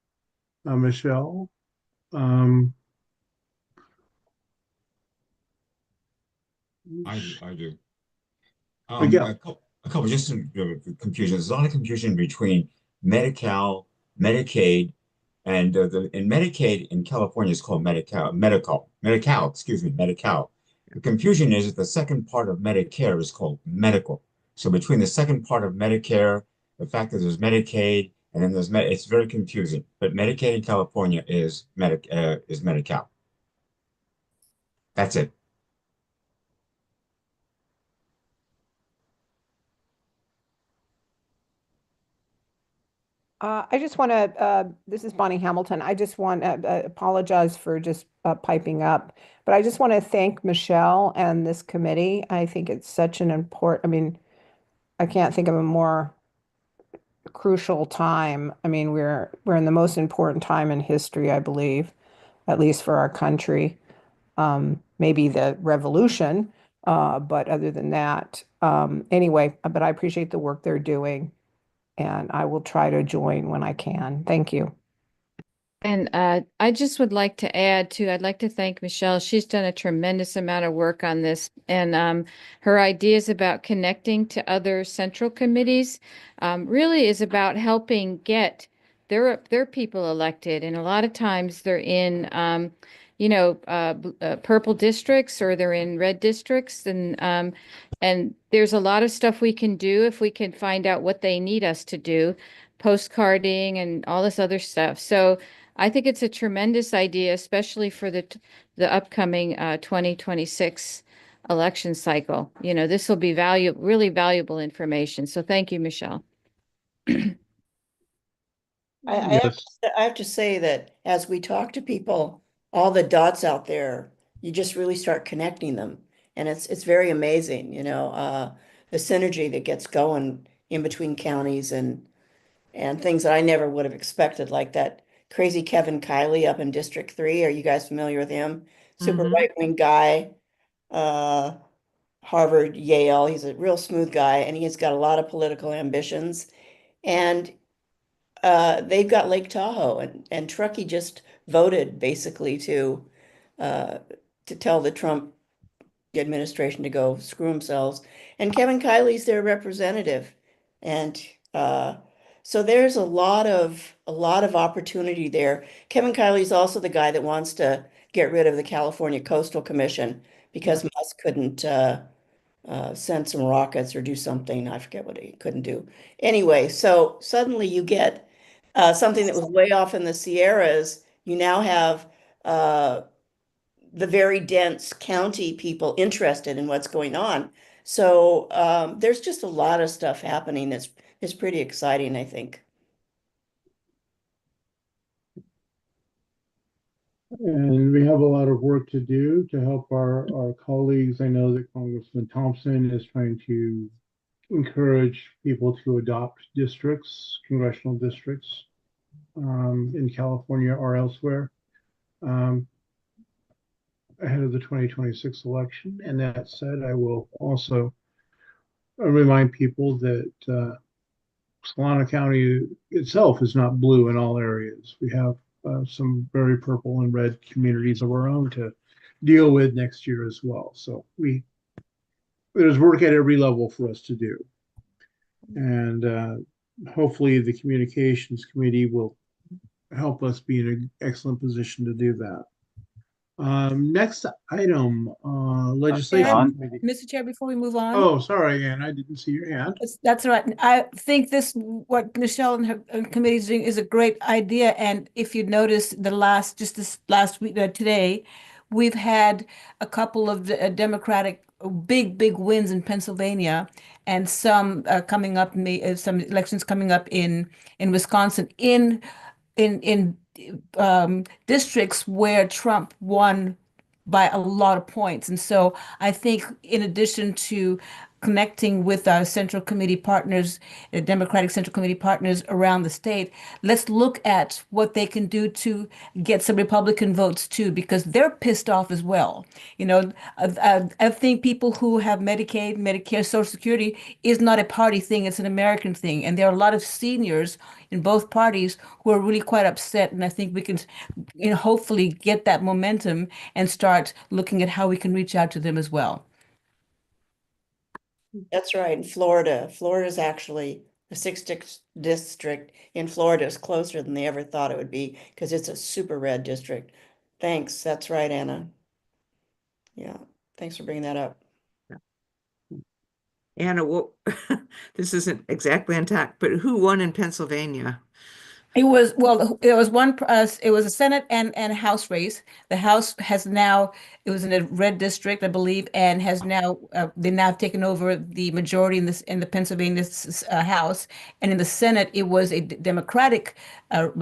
Michelle? I do. Miguel. A couple just some confusion. There's a lot of confusion between Medi-Cal, Medicaid, and in Medicaid in California is called Medi-Cal, excuse me, Medi-Cal. The confusion is that the second part of Medicare is called medical. So between the second part of Medicare, the fact that there's Medicaid, and then it's very confusing. But Medicaid in California is Medi-Cal. That's it. I just want to, this is Bonnie Hamilton. I just want to apologize for just piping up, but I just want to thank Michelle and this committee. I think it's such an important, I mean, I can't think of a more crucial time. I mean, we're in the most important time in history, I believe, at least for our country. Maybe the revolution, but other than that, anyway, but I appreciate the work they're doing. And I will try to join when I can. Thank you. And I just would like to add too, I'd like to thank Michelle. She's done a tremendous amount of work on this. And her ideas about connecting to other central committees really is about helping get their people elected. And a lot of times they're in, purple districts or they're in red districts. And there's a lot of stuff we can do if we can find out what they need us to do, postcarding and all this other stuff. So I think it's a tremendous idea, especially for the upcoming 2026 election cycle. You know, this will be really valuable information. So thank you, Michelle. I have to say that as we talk to people, all the dots out there, you just really start connecting them. And it's very amazing, the synergy that gets going in between counties and things that I never would have expected, like that crazy Kevin Kiley up in District 3. Are you guys familiar with him? Super right-wing guy, Harvard, Yale. He's a real smooth guy, and he's got a lot of political ambitions. And they've got Lake Tahoe, and Truckee just voted basically to tell the Trump administration to go screw themselves. And Kevin Kiley's their representative, and so there's a lot of opportunity there. Kevin Kiley's also the guy that wants to get rid of the California Coastal Commission because Musk couldn't send some rockets or do something. I forget what he couldn't do. Anyway, so suddenly you get something that was way off in the Sierras. You now have the very dense county people interested in what's going on. So there's just a lot of stuff happening that's pretty exciting, I think. And we have a lot of work to do to help our colleagues. I know that Congressman Thompson is trying to encourage people to adopt districts, congressional districts in California or elsewhere ahead of the 2026 election. And that said, I will also remind people that Solano County itself is not blue in all areas. We have some very purple and red communities of our own to deal with next year as well. So there's work at every level for us to do. And hopefully the communications committee will help us be in an excellent position to do that. Next item, legislation committee. Mr. Chair, before we move on. Oh, sorry, Ann, I didn't see your hand. That's right. I think what Michelle and her committee is doing is a great idea. And if you notice this last week, today, we've had a couple of Democratic big wins in Pennsylvania, and some coming up, some elections coming up in Wisconsin, in districts where Trump won by a lot of points. And so I think in addition to connecting with our Central Committee partners, Democratic Central Committee partners around the state, let's look at what they can do to get some Republican votes too, because they're pissed off as well. You know, I think people who have Medicaid, Medicare, Social Security is not a party thing, it's an American thing. And there are a lot of seniors in both parties who are really quite upset. And I think we can, hopefully get that momentum and start looking at how we can reach out to them as well. That's right. In Florida's actually the sixth district in Florida is closer than they ever thought it would be because it's a super red district. Thanks. That's right, Anna. Yeah. Thanks for bringing that up. Anna, this isn't exactly on top, but who won in Pennsylvania? It was it was a Senate and a House race. The House has now, it was in a red district, I believe, and has now they now have taken over the majority in the Pennsylvania House, and in the Senate it was a Democratic it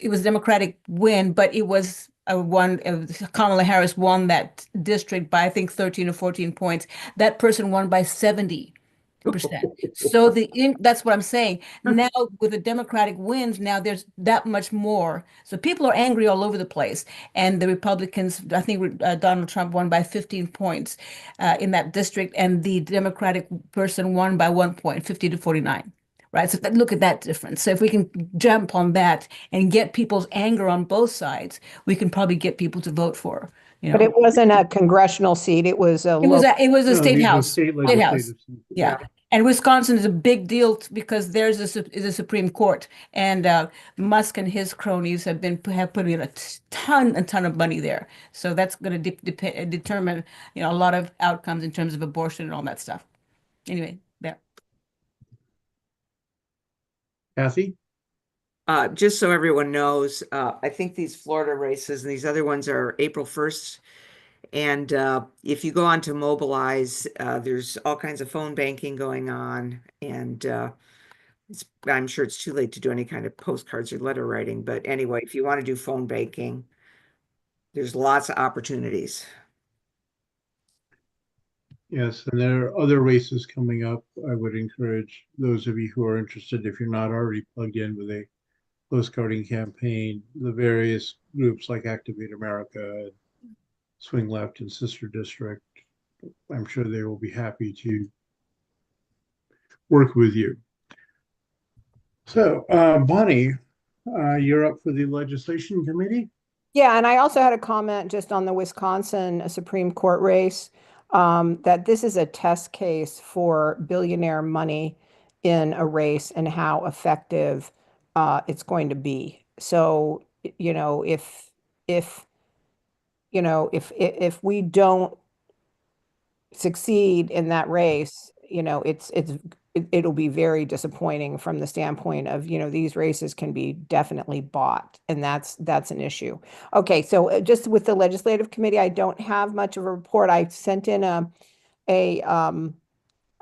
was Democratic win, but it was Kamala Harris won that district by I think 13 or 14 points. That person won by 70%. So that's what I'm saying. Now with the Democratic wins, now there's that much more. So people are angry all over the place. And the Republicans, I think Donald Trump won by 15 points in that district, and the Democratic person won by 1 point, 50 to 49. Right. So look at that difference. So if we can jump on that and get people's anger on both sides, we can probably get people to vote for. But it wasn't a congressional seat. It was a it was a No, state these are house. state State house. legislative seats. Yeah. And Wisconsin is a big deal because there's is a Supreme Court, and Musk and his cronies have put in a ton of money there. So that's going to determine, a lot of outcomes in terms of abortion and all that stuff. Anyway, there. Kathy? Just so everyone knows, I think these Florida races and these other ones are April 1st. And if you go on to Mobilize, there's all kinds of phone banking going on. And I'm sure it's too late to do any kind of postcards or letter writing. But anyway, if you want to do phone banking, there's lots of opportunities. Yes, and there are other races coming up. I would encourage those of you who are interested, if you're not already plugged in with a postcarding campaign, the various groups like Activate America, Swing Left, and Sister District. I'm sure they will be happy to work with you. So, Bonnie, you're up for the legislation committee. Yeah, and I also had a comment just on the Wisconsin Supreme Court race, that this is a test case for billionaire money in a race and how effective it's going to be. So, if we don't succeed in that race, it'll be very disappointing from the standpoint of, these races can be definitely bought, and that's an issue. Okay, so just with the legislative committee, I don't have much of a report. I sent in a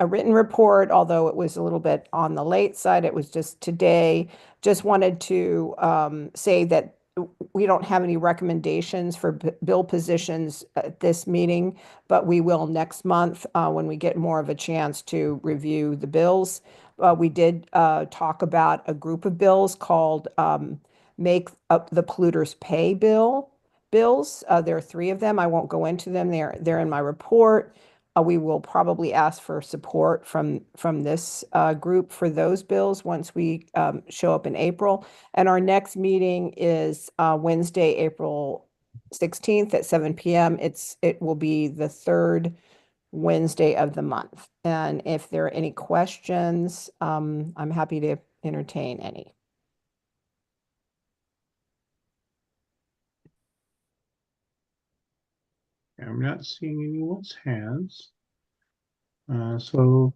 written report, although it was a little bit on the late side. It was just today. Just wanted to say that we don't have any recommendations for bill positions at this meeting, but we will next month when we get more of a chance to review the bills. We did talk about a group of bills called Make Up the Polluters Pay bills. There are 3 of them. I won't go into them. They're in my report. We will probably ask for support from this group for those bills once we show up in April. And our next meeting is Wednesday, April 16th at 7 p.m. It will be the 3rd Wednesday of the month. And if there are any questions, I'm happy to entertain any. I'm not seeing anyone's hands. So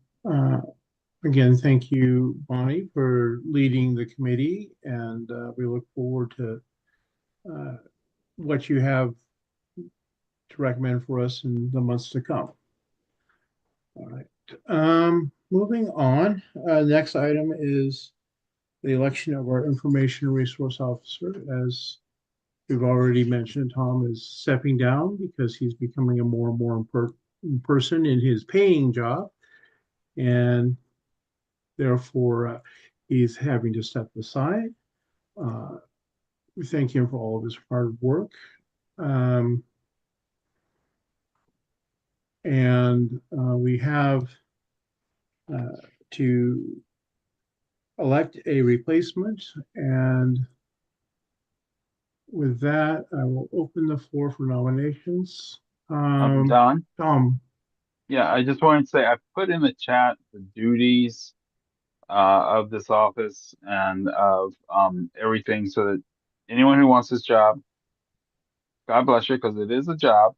again, thank you, Bonnie, for leading the committee, and we look forward to what you have to recommend for us in the months to come. All right. Moving on, next item is the election of our information resource officer. As we've already mentioned, Tom is stepping down because he's becoming a more and more important person in his paying job, and therefore he's having to step aside. We thank him for all of his hard work. And we have to elect a replacement. And with that, I will open the floor for nominations. Don? Tom. Yeah, I just wanted to say I put in the chat the duties of this office and of everything so that anyone who wants this job, God bless you, because it is a job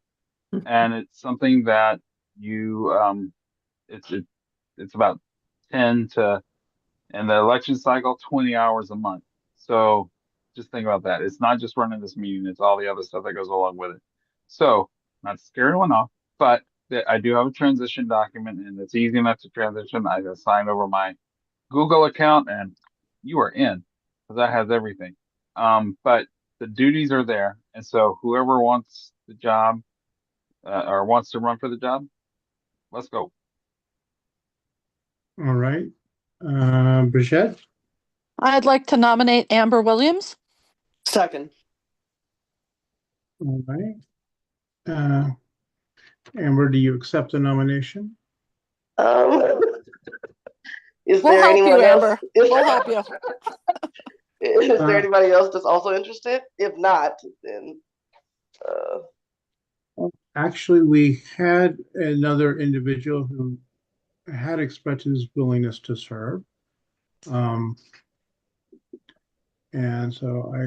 and it's something that you it's about 10 to, and the election cycle, 20 hours a month. So just think about that. It's not just running this meeting, it's all the other stuff that goes along with it. So not to scare anyone off, but I do have a transition document and it's easy enough to transition. I just signed over my Google account and you are in because that has everything. But the duties are there. And so whoever wants the job or wants to run for the job, let's go. All right. Brichette? I'd like to nominate Amber Williams. Second. All right. Amber, do you accept the nomination? Is We'll there help anyone you, else? Amber. We'll help you. Is there anybody else that's also interested? If not, then Actually, we had another individual who had expressed his willingness to serve. And so I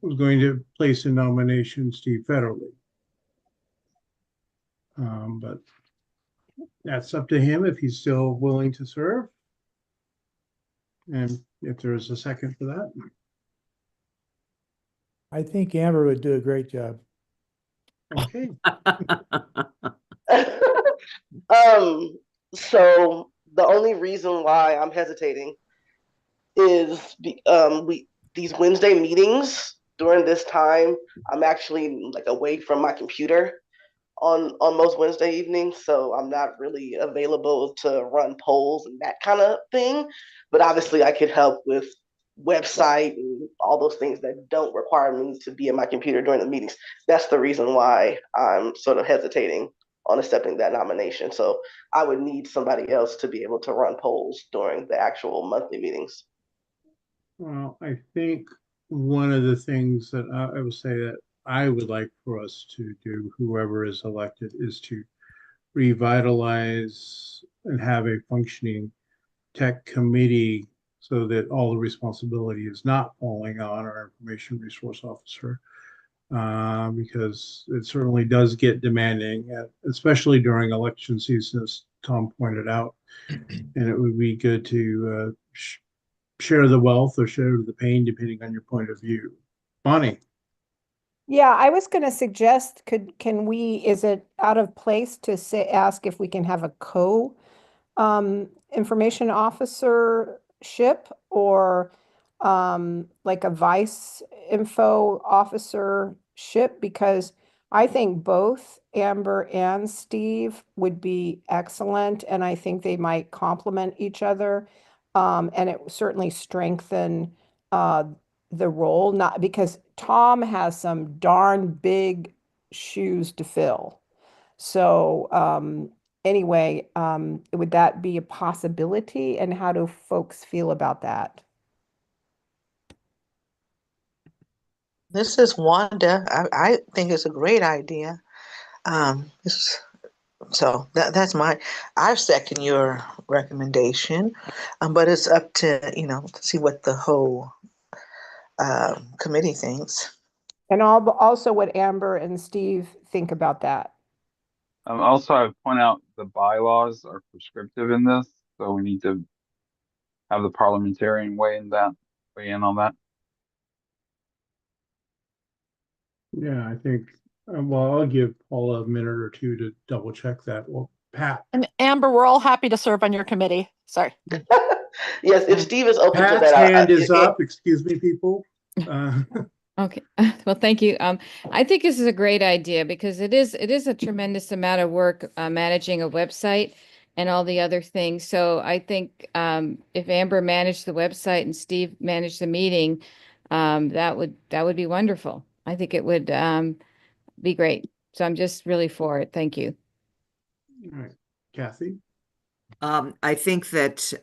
was going to place in nomination Steve Federley. But that's up to him if he's still willing to serve. And if there is a second for that. I think Amber would do a great job. Okay. So the only reason why I'm hesitating is these Wednesday meetings during this time, I'm actually like away from my computer on most Wednesday evenings, so I'm not really available to run polls and that kind of thing. But obviously, I could help with website and all those things that don't require me to be in my computer during the meetings. That's the reason why I'm sort of hesitating on accepting that nomination. So I would need somebody else to be able to run polls during the actual monthly meetings. Well, I think one of the things that I would say that I would like for us to do, whoever is elected, is to revitalize and have a functioning tech committee so that all the responsibility is not falling on our information resource officer, because it certainly does get demanding, especially during election season, as Tom pointed out. And it would be good to share the wealth or share the pain, depending on your point of view. Bonnie. Yeah, I was going to suggest, is it out of place to ask if we can have a information officership or like a vice info officership? Because I think both Amber and Steve would be excellent, and I think they might complement each other. And it certainly strengthen the role, not because Tom has some darn big shoes to fill. So anyway, would that be a possibility? And how do folks feel about that? This is Wanda. I think it's a great idea. So that's I second your recommendation, but it's up to, to see what the whole committee thinks. And also what Amber and Steve think about that. Also, I would point out the bylaws are prescriptive in this, so we need to have the parliamentarian weigh in on that. Yeah, I think Well, I'll give Paula a minute or two to double check that. Well, Pat, And Amber, we're all happy to serve on your committee. Sorry. Yes, if Steve is open to Pat's that, hand is up. Excuse me, people. Okay, well, thank you. I think this is a great idea because it is a tremendous amount of work managing a website and all the other things. So I think if Amber managed the website and Steve managed the meeting, that would be wonderful. I think it would be great. So I'm just really for it. Thank you. All right, Kathy. I think that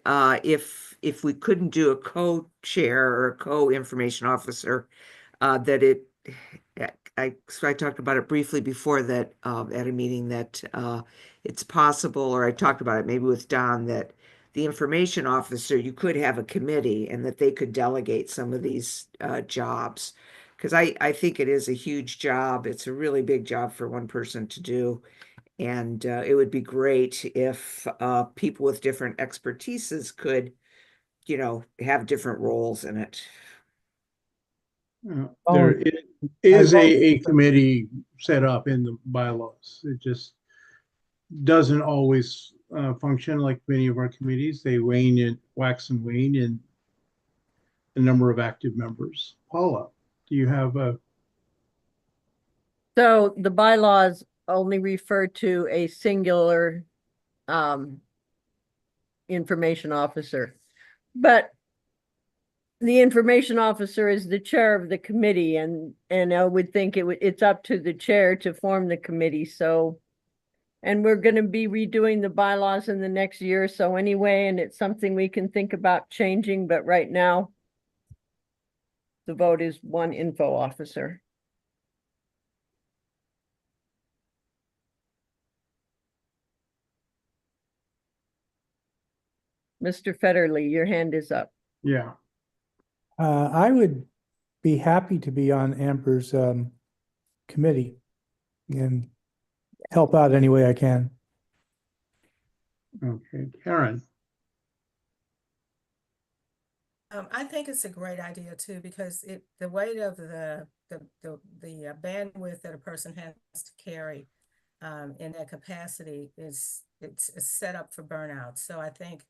if we couldn't do a co-chair or a co-information officer, that it so I talked about it briefly before that at a meeting that it's possible, or I talked about it maybe with Don, that the information officer, you could have a committee and that they could delegate some of these jobs. Because I think it is a huge job. It's a really big job for one person to do. And it would be great if people with different expertises could, have different roles in it. There is a committee set up in the bylaws. It just doesn't always function like many of our committees. They wax and wane in the number of active members. Paula, do you have a? So the bylaws only refer to a singular information officer. But the information officer is the chair of the committee, and I would think it's up to the chair to form the committee. So, and we're going to be redoing the bylaws in the next year or so anyway, and it's something we can think about changing. But right now, the vote is one info officer. Mr. Federley, your hand is up. Yeah. I would be happy to be on Amber's committee and help out any way I can. Okay, Karen. I think it's a great idea too, because the weight of the bandwidth that a person has to carry in that capacity it's set up for burnout. So I think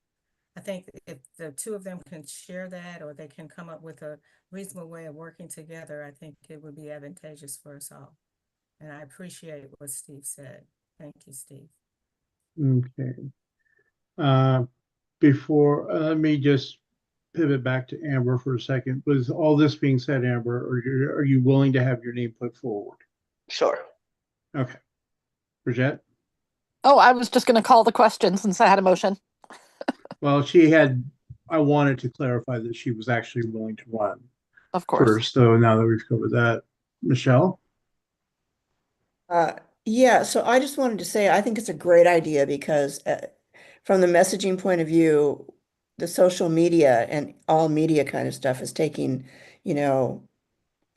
if the two of them can share that, or they can come up with a reasonable way of working together, I think it would be advantageous for us all. And I appreciate what Steve said. Thank you, Steve. Okay. Let me just pivot back to Amber for a second. With all this being said, Amber, are you willing to have your name put forward? Sure. Okay. Bridget? Oh, I was just going to call the question since I had a motion. Well, I wanted to clarify that she was actually willing to run. Of course. First, so now that we've covered that, Michelle? Yeah, so I just wanted to say, I think it's a great idea because from the messaging point of view, the social media and all media kind of stuff is taking, taking on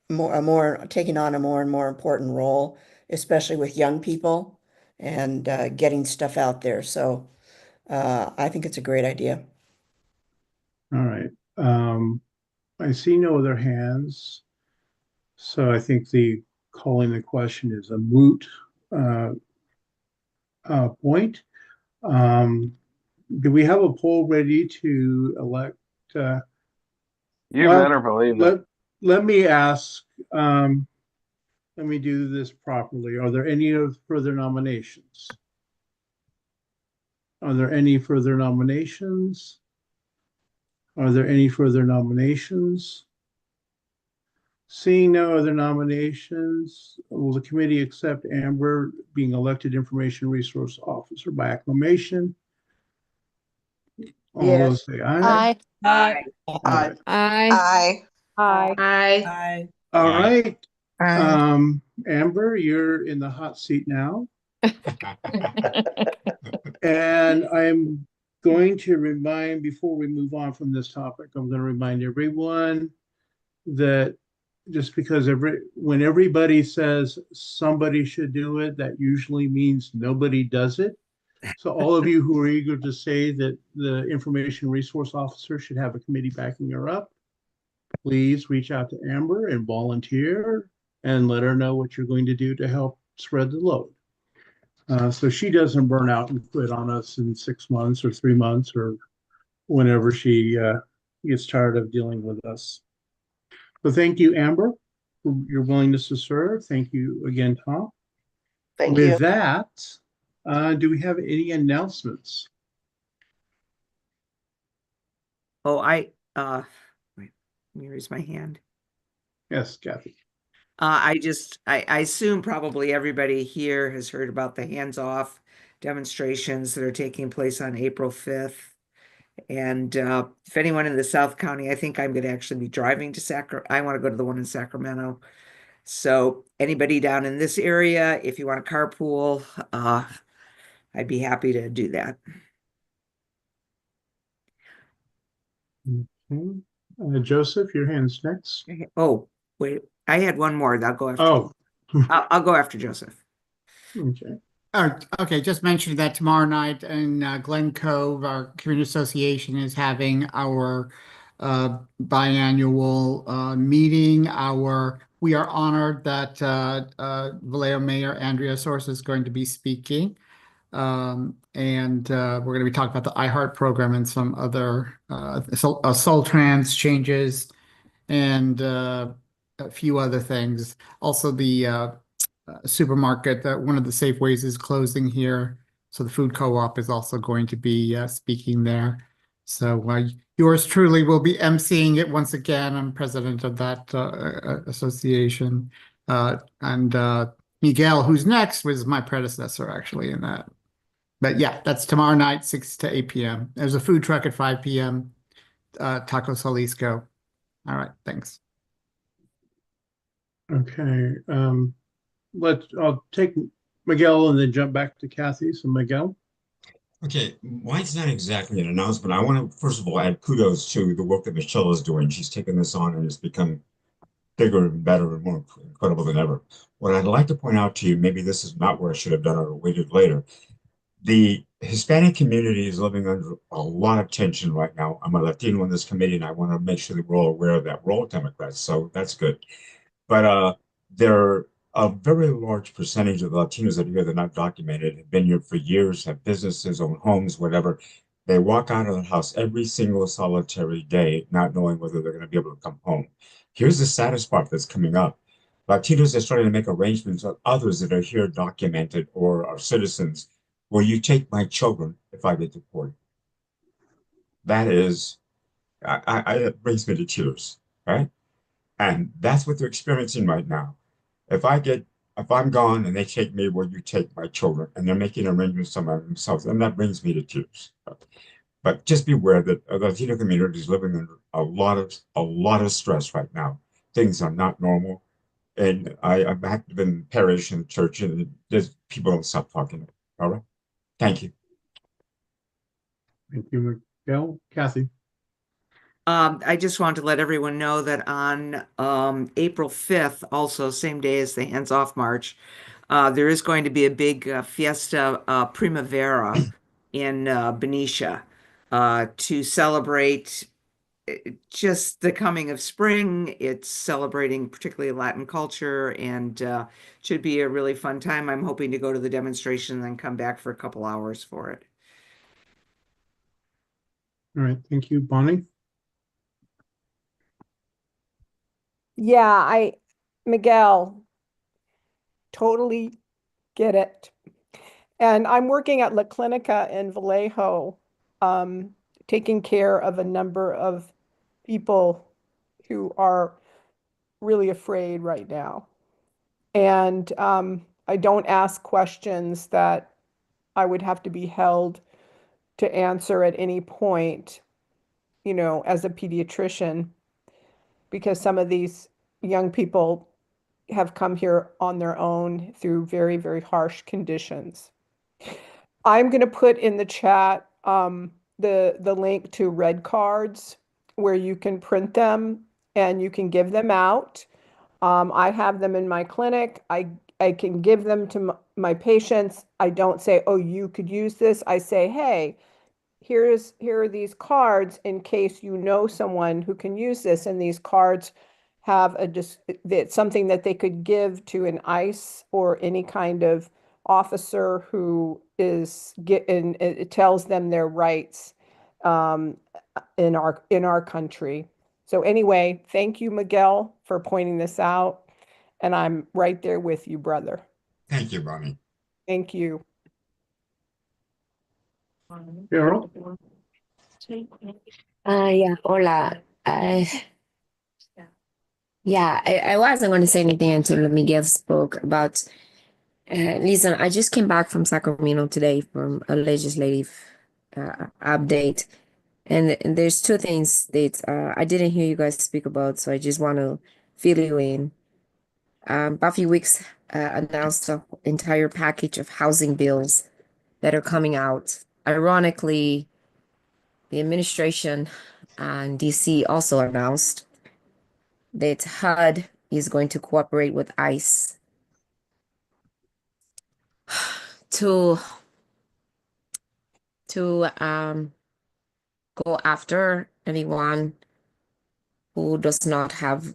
a more and more important role, especially with young people and getting stuff out there. So I think it's a great idea. All right. I see no other hands. So I think calling the question is a moot point. Do we have a poll ready to elect? You better believe it. Let me ask, let me do this properly. Are there any further nominations? Are there any further nominations? Are there any further nominations? Seeing no other nominations, will the committee accept Amber being elected Information Resource Officer by acclamation? All Yes. those say aye. Aye. Aye. Aye. Aye. Aye. Aye. All right. Aye. Amber, you're in the hot seat now. And I'm going to remind, before we move on from this topic, I'm going to remind everyone that just because when everybody says somebody should do it, that usually means nobody does it. So all of you who are eager to say that the Information Resource Officer should have a committee backing her up, please reach out to Amber and volunteer and let her know what you're going to do to help spread the load. So she doesn't burn out and quit on us in 6 months or 3 months or whenever she gets tired of dealing with us. So thank you, Amber, for your willingness to serve. Thank you again, Tom. Thank you. With that, do we have any announcements? Oh, wait, let me raise my hand. Yes, Kathy. I assume probably everybody here has heard about the hands-off demonstrations that are taking place on April 5th. And if anyone in the South County, I think I'm going to actually be driving to Sacramento. I want to go to the one in Sacramento. So anybody down in this area, if you want to carpool, I'd be happy to do that. Okay. Joseph, your hand's next. Oh, wait, I had one more. I'll go after. Oh, I'll go after Joseph. okay. Okay, just mentioned that tomorrow night in Glen Cove, our community association is having our biannual meeting. We are honored that Vallejo Mayor Andrea Source is going to be speaking. And we're going to be talking about the iHeart program and some other Soul Trans changes and a few other things. Also, the supermarket, that one of the Safeways is closing here. So the food co-op is also going to be speaking there. So yours truly will be emceeing it once again. I'm president of that association. And Miguel, who's next, was my predecessor actually in that. But yeah, that's tomorrow night, 6 to 8 p.m. There's a food truck at 5 p.m. Taco Salisco. All right, thanks. Okay. I'll take Miguel and then jump back to Kathy. So Miguel. Okay, mine's not exactly an announcement. I want to, first of all, add kudos to the work that Michelle is doing. She's taken this on and it's become bigger and better and more incredible than ever. What I'd like to point out to you, maybe this is not where I should have done it or waited later. The Hispanic community is living under a lot of tension right now. I'm a Latino on this committee, and I want to make sure that we're all aware of that. We're all Democrats, so that's good. But there are a very large percentage of the Latinos that are here that are not documented, have been here for years, have businesses, own homes, whatever. They walk out of the house every single solitary day, not knowing whether they're going to be able to come home. Here's the saddest part that's coming up. Latinos are starting to make arrangements with others that are here documented or are citizens. Will you take my children if I get deported? That is, it brings me to tears, right? And that's what they're experiencing right now. If I'm gone and they take me, will you take my children? And they're making arrangements among themselves, and that brings me to tears. But just be aware that the Latino community is living under a lot of stress right now. Things are not normal. And I'm active in parish and church, and people don't stop talking. All right. Thank you. Thank you, Miguel. Kathy. I just want to let everyone know that on April 5th, also same day as the Hands Off March, there is going to be a big fiesta primavera in Benicia to celebrate just the coming of spring. It's celebrating particularly Latin culture and should be a really fun time. I'm hoping to go to the demonstration and then come back for a couple hours for it. All right. Thank you, Bonnie. Yeah, Miguel, totally get it. And I'm working at La Clinica in Vallejo, taking care of a number of people who are really afraid right now. And I don't ask questions that I would have to be held to answer at any point, as a pediatrician, because some of these young people have come here on their own through very, very harsh conditions. I'm going to put in the chat the link to red cards where you can print them and you can give them out. I have them in my clinic. I can give them to my patients. I don't say, oh, you could use this. I say, hey, here are these cards in case you know someone who can use this. And these cards have that something that they could give to an ICE or any kind of officer who is getting, it tells them their rights in our country. So anyway, thank you, Miguel, for pointing this out. And I'm right there with you, brother. Thank you, Bonnie. Thank you. Carol? Yeah, hola. Yeah, I wasn't going to say anything until Miguel spoke about. Listen, I just came back from Sacramento today from a legislative update, and there's two things that I didn't hear you guys speak about, so I just want to fill you in. Buffy Weeks announced the entire package of housing bills that are coming out. Ironically, the administration and DC also announced that HUD is going to cooperate with ICE to go after anyone who does not have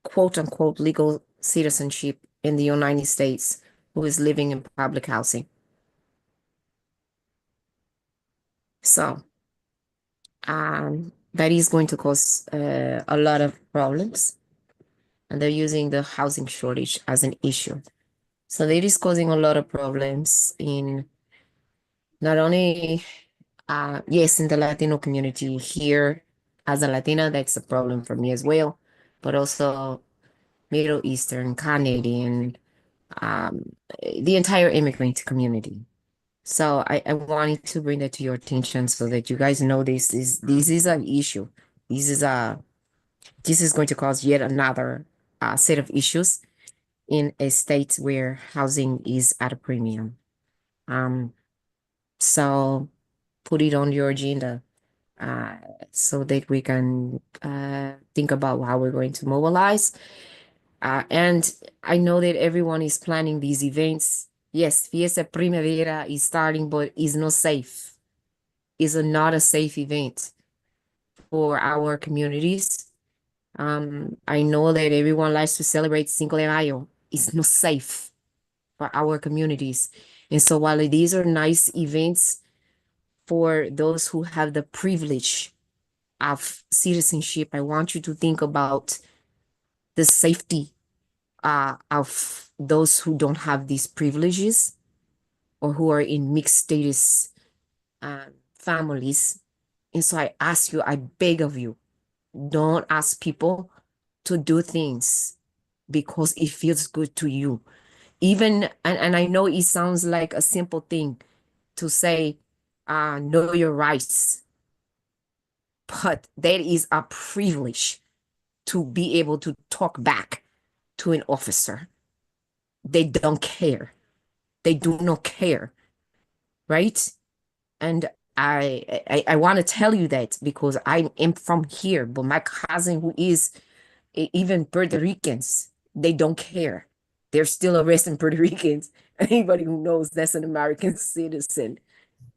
quote unquote legal citizenship in the United States who is living in public housing. So that is going to cause a lot of problems, and they're using the housing shortage as an issue. So that is causing a lot of problems in not only, yes, in the Latino community here. As a Latina, that's a problem for me as well, but also Middle Eastern, Canadian, the entire immigrant community. So I wanted to bring that to your attention so that you guys know this is an issue. This is going to cause yet another set of issues in a state where housing is at a premium. So put it on your agenda so that we can think about how we're going to mobilize. And I know that everyone is planning these events. Yes, Fiesta Primavera is starting, but it's not safe. It's not a safe event for our communities. I know that everyone likes to celebrate Cinco de Mayo. It's not safe for our communities. And so while these are nice events for those who have the privilege of citizenship, I want you to think about the safety of those who don't have these privileges or who are in mixed status families. And so I ask you, I beg of you, don't ask people to do things because it feels good to you. Even, and I know it sounds like a simple thing to say, know your rights, but that is a privilege to be able to talk back to an officer. They don't care. They do not care, right? And I want to tell you that because I am from here, but my cousin who is even Puerto Ricans, they don't care. They're still arresting Puerto Ricans. Anybody who knows that's an American citizen,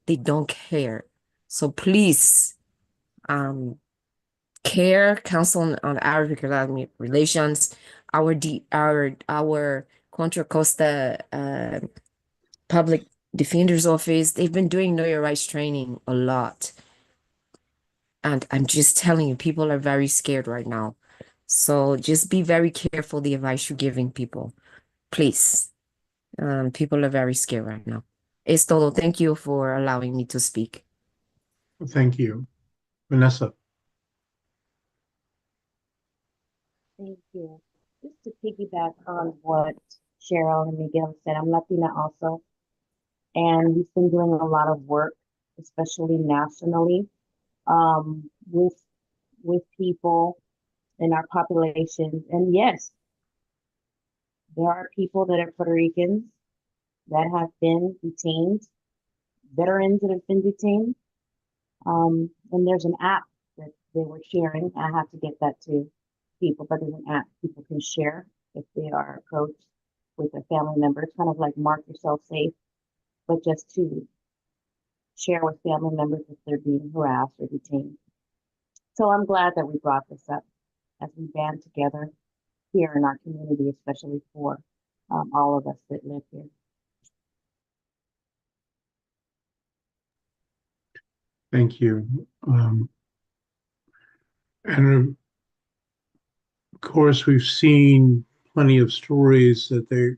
they don't care. So please, CARE, Council on Arabic Relations, our Contra Costa Public Defender's Office, they've been doing Know Your Rights training a lot. And I'm just telling you, people are very scared right now. So just be very careful the advice you're giving people. Please. People are very scared right now. Es todo. Thank you for allowing me to speak. Thank you. Vanessa? Thank you. Just to piggyback on what Cheryl and Miguel said, I'm Latina also, and we've been doing a lot of work, especially nationally, with people in our populations. And yes, there are people that are Puerto Ricans that have been detained, veterans that have been detained. And there's an app that they were sharing. I have to get that to people, but there's an app people can share if they are approached with a family member. It's kind of like Mark Yourself Safe, but just to share with family members if they're being harassed or detained. So I'm glad that we brought this up as we band together here in our community, especially for all of us that live here. Thank you. And of course, we've seen plenty of stories that they,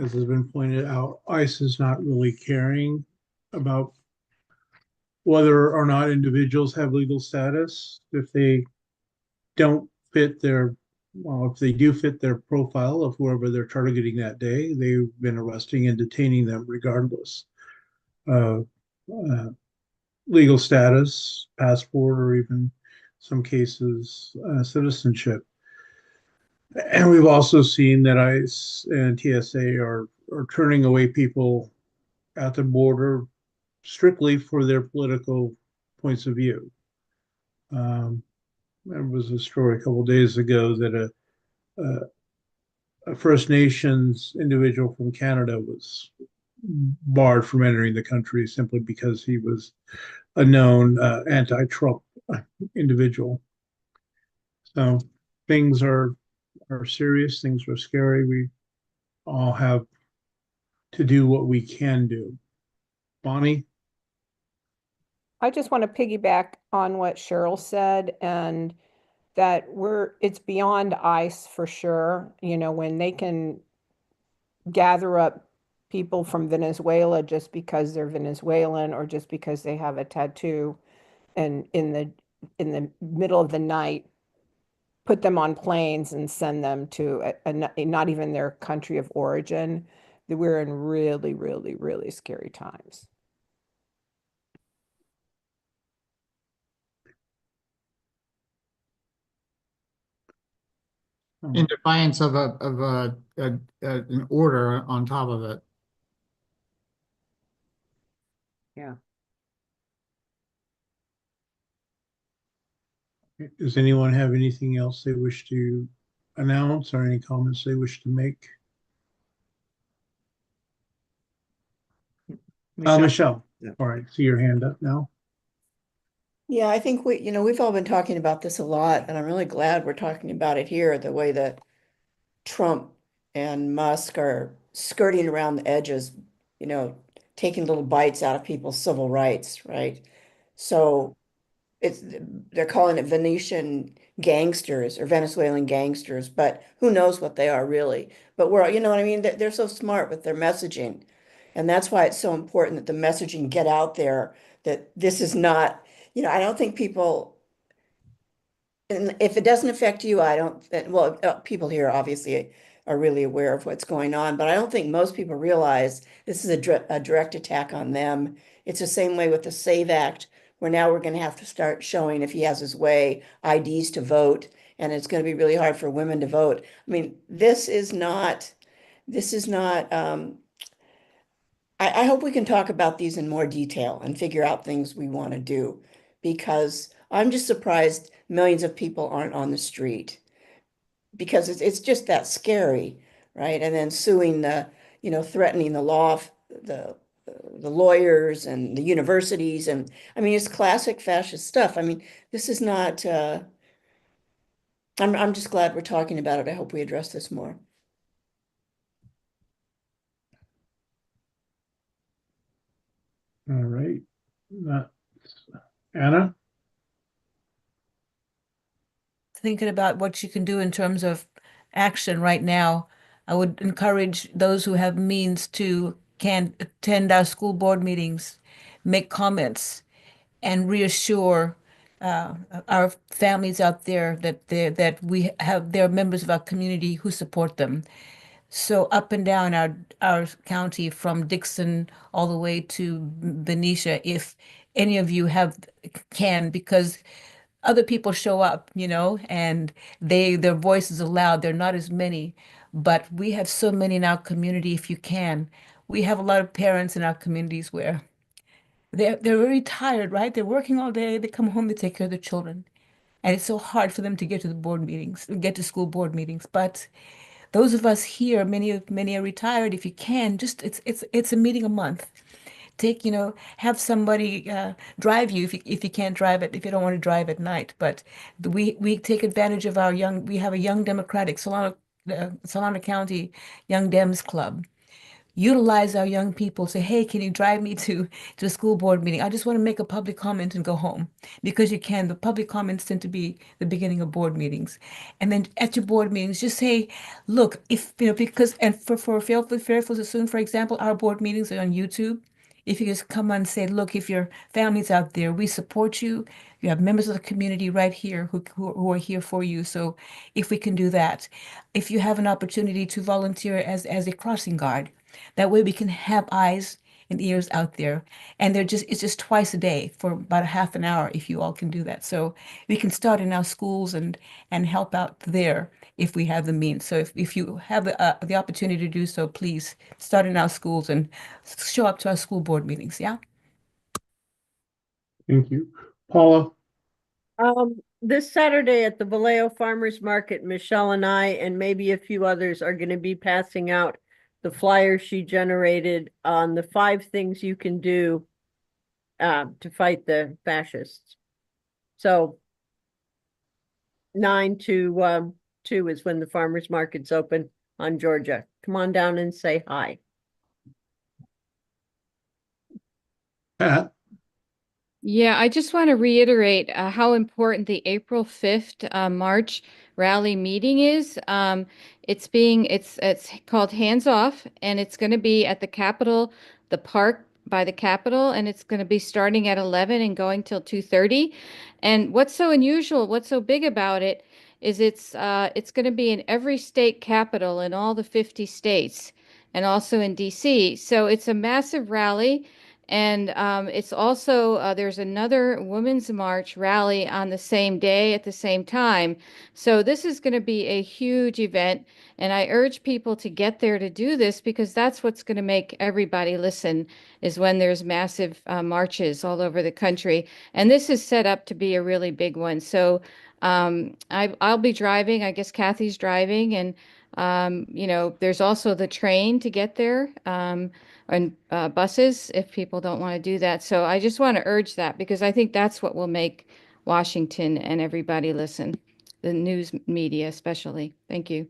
as has been pointed out, ICE is not really caring about whether or not individuals have legal status. If they don't fit their, well, if they do fit their profile of whoever they're targeting that day, they've been arresting and detaining them regardless of legal status, passport, or even some cases, citizenship. And we've also seen that ICE and TSA are turning away people at the border strictly for their political points of view. There was a story a couple of days ago that a First Nations individual from Canada was barred from entering the country simply because he was a known anti-Trump individual. So things are serious, things are scary. We all have to do what we can do. Bonnie? I just want to piggyback on what Cheryl said, and that it's beyond ICE for sure. You know, when they can gather up people from Venezuela just because they're Venezuelan or just because they have a tattoo, and in the middle of the night put them on planes and send them to not even their country of origin, that we're in really, really, really scary times. In defiance of an order on top of it. Yeah. Does anyone have anything else they wish to announce or any comments they wish to make? Michelle. Yeah. All right, see your hand up now. Yeah, I think we've all been talking about this a lot, and I'm really glad we're talking about it here, the way that Trump and Musk are skirting around the edges, taking little bites out of people's civil rights, right? So they're calling it Venetian gangsters or Venezuelan gangsters, but who knows what they are really. But you know what I mean? They're so smart with their messaging. And that's why it's so important that the messaging get out there, that this is not, I don't think people, and if it doesn't affect you, I don't, well, people here obviously are really aware of what's going on, but I don't think most people realize this is a direct attack on them. It's the same way with the SAVE Act, where now we're going to have to start showing, if he has his way, IDs to vote, and it's going to be really hard for women to vote. I mean, I hope we can talk about these in more detail and figure out things we want to do, because I'm just surprised millions of people aren't on the street, because it's just that scary, right? And then suing threatening the law, the the lawyers and the universities, and I mean it's classic fascist stuff. I mean, this is not. I'm just glad we're talking about it. I hope we address this more. All right. Anna? Thinking about what you can do in terms of action right now, I would encourage those who have means to can attend our school board meetings, make comments, and reassure our families out there that we have they're members of our community who support them. So up and down our county, from Dixon all the way to Benicia, if any of you can, because other people show up, and their voices are loud. They're not as many, but we have so many in our community. If you can, we have a lot of parents in our communities where they're very tired, right? They're working all day. They come home, they take care of their children, and it's so hard for them to get to the board meetings, get to school board meetings. But those of us here, many are retired. If you can, just it's a meeting a month. take, have somebody drive you if you can't drive it, if you don't want to drive at night. But we take advantage of we have a young Democratic Solano County Young Dems Club. Utilize our young people. Say, hey, can you drive me to a school board meeting? I just want to make a public comment and go home, because you can. The public comments tend to be the beginning of board meetings. And then at your board meetings, just say, look, if because, and for Fairfield Sassoon, for example, our board meetings are on YouTube. If you just come on and say, look, if your family's out there, we support you. You have members of the community right here who are here for you. So if we can do that, if you have an opportunity to volunteer as a crossing guard, that way we can have eyes and ears out there. And it's just twice a day for about a half an hour if you all can do that. So we can start in our schools and help out there if we have the means. So if you have the opportunity to do so, please start in our schools and show up to our school board meetings. Yeah. Thank you. Paula? This Saturday at the Vallejo Farmers Market, Michelle and I, and maybe a few others, are going to be passing out the flyer she generated on the 5 things you can do to fight the fascists. So 9 to 2 is when the farmers market's open on Georgia. Come on down and say hi. Pat? Yeah, I just want to reiterate how important the April 5th March rally meeting is. It's called Hands Off, and it's going to be at the Capitol, the park by the Capitol, and it's going to be starting at 11 and going till 2:30. And what's so unusual, what's so big about it is it's going to be in every state capital in all the 50 states and also in DC. So it's a massive rally. And it's also, there's another Women's March rally on the same day at the same time. So this is going to be a huge event. And I urge people to get there to do this, because that's what's going to make everybody listen, is when there's massive marches all over the country. And this is set up to be a really big one. So I'll be driving. I guess Kathy's driving. And, there's also the train to get there. And buses if people don't want to do that. So I just want to urge that, because I think that's what will make Washington and everybody listen, the news media especially. Thank you.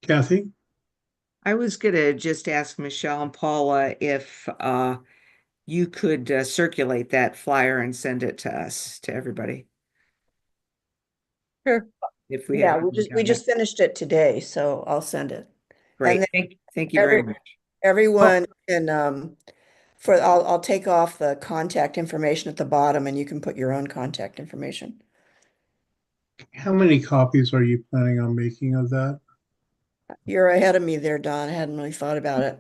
Kathy? I was going to just ask Michelle and Paula if you could circulate that flyer and send it to us, to everybody. Sure. If we Yeah, have we just finished it today, so I'll send it. Great. And then Thank you very much. everyone can I'll take off the contact information at the bottom, and you can put your own contact information. How many copies are you planning on making of that? You're ahead of me there, Don. I hadn't really thought about it.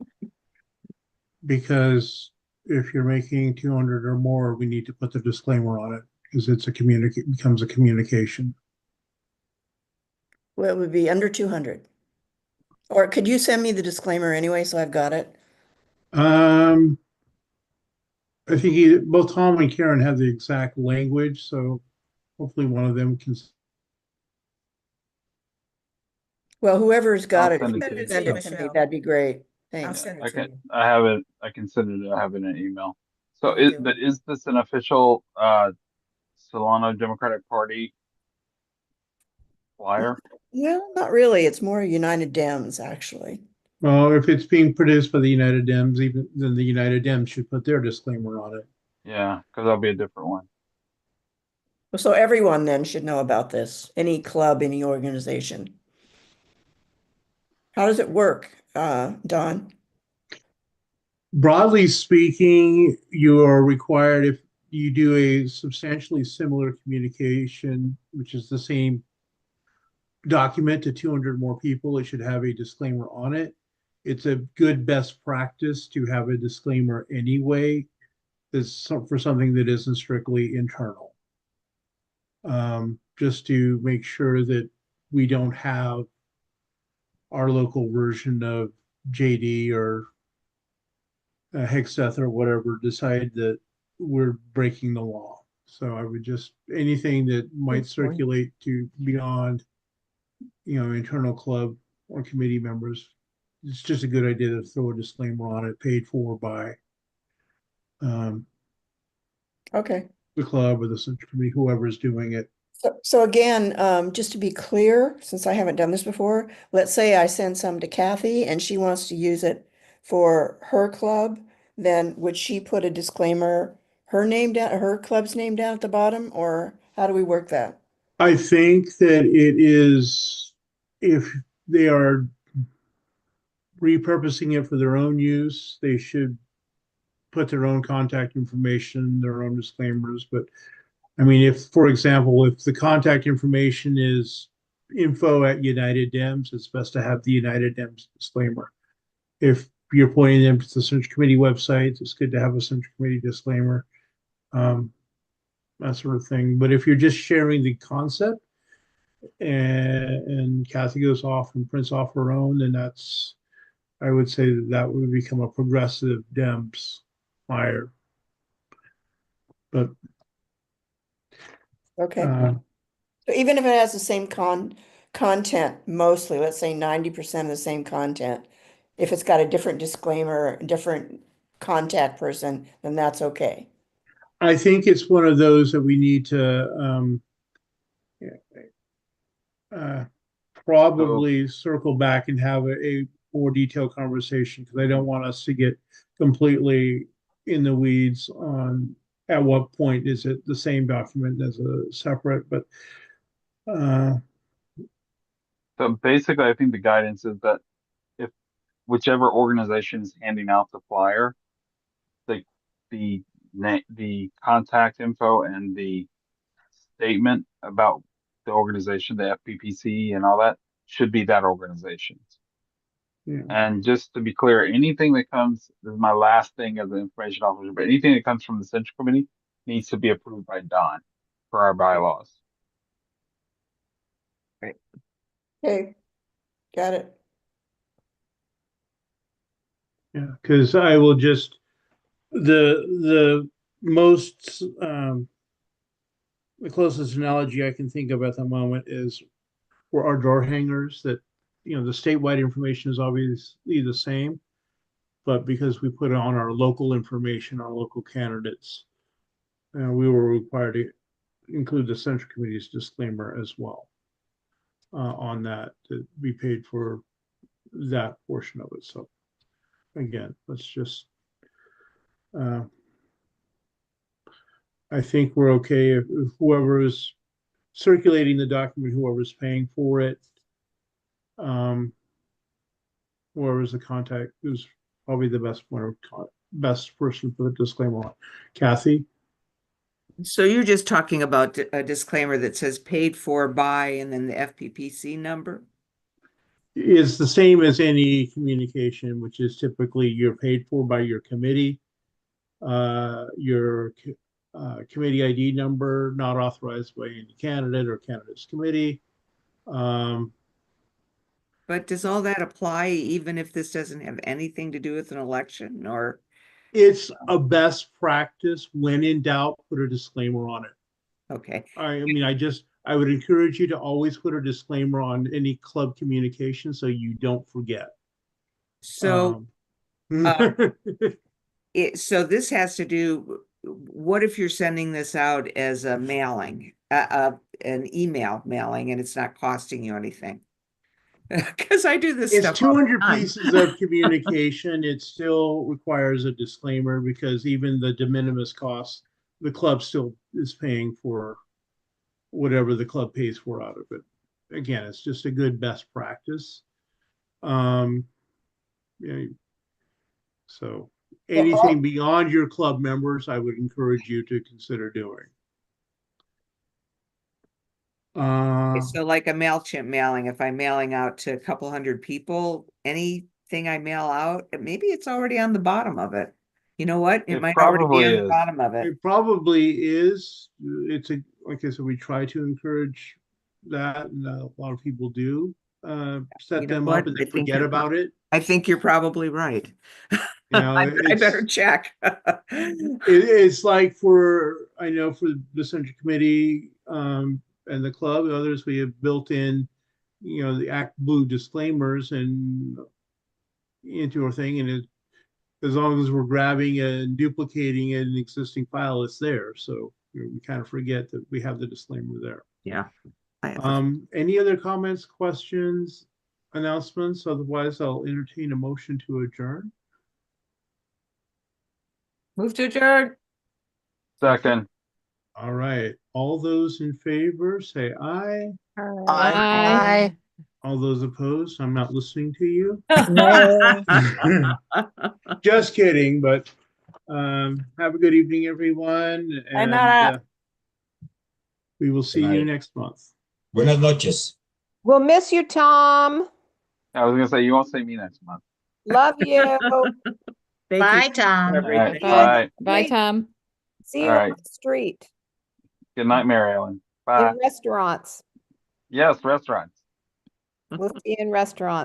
Because if you're making 200 or more, we need to put the disclaimer on it, because becomes a communication. Well, it would be under 200. Or could you send me the disclaimer anyway, so I've got it? I think both Tom and Karen have the exact language, so hopefully one of them can. Well, whoever's got I'll it, if send you it could to send you. it to me, that'd be great. I'll Thanks. send it I to can, you. I have it. I can send it. I have it in an email. So, Will do. but is this an official Solano Democratic Party flyer? Well, not really. It's more United Dems, actually. Well, if it's being produced by the United Dems, then the United Dems should put their disclaimer on it. Yeah, because that'll be a different one. So everyone then should know about this, any club, any organization. How does it work, Don? Broadly speaking, you are required, if you do a substantially similar communication, which is the same document to 200 more people, it should have a disclaimer on it. It's a good best practice to have a disclaimer anyway, for something that isn't strictly internal. Just to make sure that we don't have our local version of JD or Hexeth or whatever decide that we're breaking the law. So I would just, anything that might circulate to beyond, internal club or committee members, it's just a good idea to throw a disclaimer on it, paid for by Okay. the club or the central committee, whoever is doing it. So again, just to be clear, since I haven't done this before, let's say I send some to Kathy and she wants to use it for her club, then would she put a disclaimer, her name down, her club's name down at the bottom, or how do we work that? I think that it is, if they are repurposing it for their own use, they should put their own contact information, their own disclaimers. But I mean, if, for example, if the contact information is info at United Dems, it's best to have the United Dems disclaimer. If you're pointing them to the Central Committee website, it's good to have a Central Committee disclaimer, that sort of thing. But if you're just sharing the concept and Kathy goes off and prints off her own, then that's, I would say that that would become a progressive Dems fire. But Okay. So even if it has the same content, mostly, let's say 90% of the same content, if it's got a different disclaimer, a different contact person, then that's okay. I think it's one of those that we need to probably circle back and have a more detailed conversation, because I don't want us to get completely in the weeds on at what point is it the same document as a separate, but So basically, I think the guidance is that if whichever organization is handing out the flyer, the the contact info and the statement about the organization, the FPPC and all that should be that organization's. yeah. And just to be clear, anything that comes, this is my last thing as an information officer, but anything that comes from the Central Committee needs to be approved by Don for our bylaws. Right. Okay, got it. Yeah, because I will just, the most the closest analogy I can think of at the moment is for our door hangers, that the statewide information is obviously the same, but because we put on our local information, our local candidates, we were required to include the Central Committee's disclaimer as well on that, to be paid for that portion of it. So again, let's just, I think we're okay if whoever is circulating the document, whoever's paying for it, whoever's the contact is probably the best one, best person for the disclaimer on. Kathy? So you're just talking about a disclaimer that says paid for by and then the FPPC number? Is the same as any communication, which is typically you're paid for by your committee, your committee ID number, not authorized by any candidate or candidate's committee. But does all that apply even if this doesn't have anything to do with an election, or? It's a best practice. When in doubt, put a disclaimer on it. Okay. I mean, I would encourage you to always put a disclaimer on any club communication so you don't forget. So, so this has to do, what if you're sending this out as a mailing, an email mailing, and it's not costing you anything? Because I do this It's stuff. 200 pieces of communication. It still requires a disclaimer, because even the de minimis costs, the club still is paying for whatever the club pays for out of it. Again, it's just a good best practice. Yeah, so anything beyond your club members, I would encourage you to consider doing. So like a MailChimp mailing, if I'm mailing out to a couple hundred people, anything I mail out, maybe it's already on the bottom of it. You know what? It might already be on the bottom of it. It probably is. It's like I said, we try to encourage that, and a lot of people do set them up and then forget about it. I think you're probably right. You know, I better check. It's like I know for the Central Committee and the club and others, we have built in, the Act Blue disclaimers, and into our thing, and as long as we're grabbing and duplicating an existing file, it's there. So we kind of forget that we have the disclaimer there. Yeah. Any other comments, questions, announcements? Otherwise, I'll entertain a motion to adjourn. Move to adjourn. Second. All right. All those in favor say aye. Aye. All those opposed, I'm not listening to you. No. Just kidding, but have a good evening, everyone. And we will see you next month. Buenas noches. We'll miss you, Tom. I was gonna say you won't see me next month. Love you. Bye, Tom. All right, Bye. bye. Bye, Tom. See you All on right. the street, Good night, Mary Ellen. Bye. in restaurants. Yes, restaurants. We'll see you in restaurants.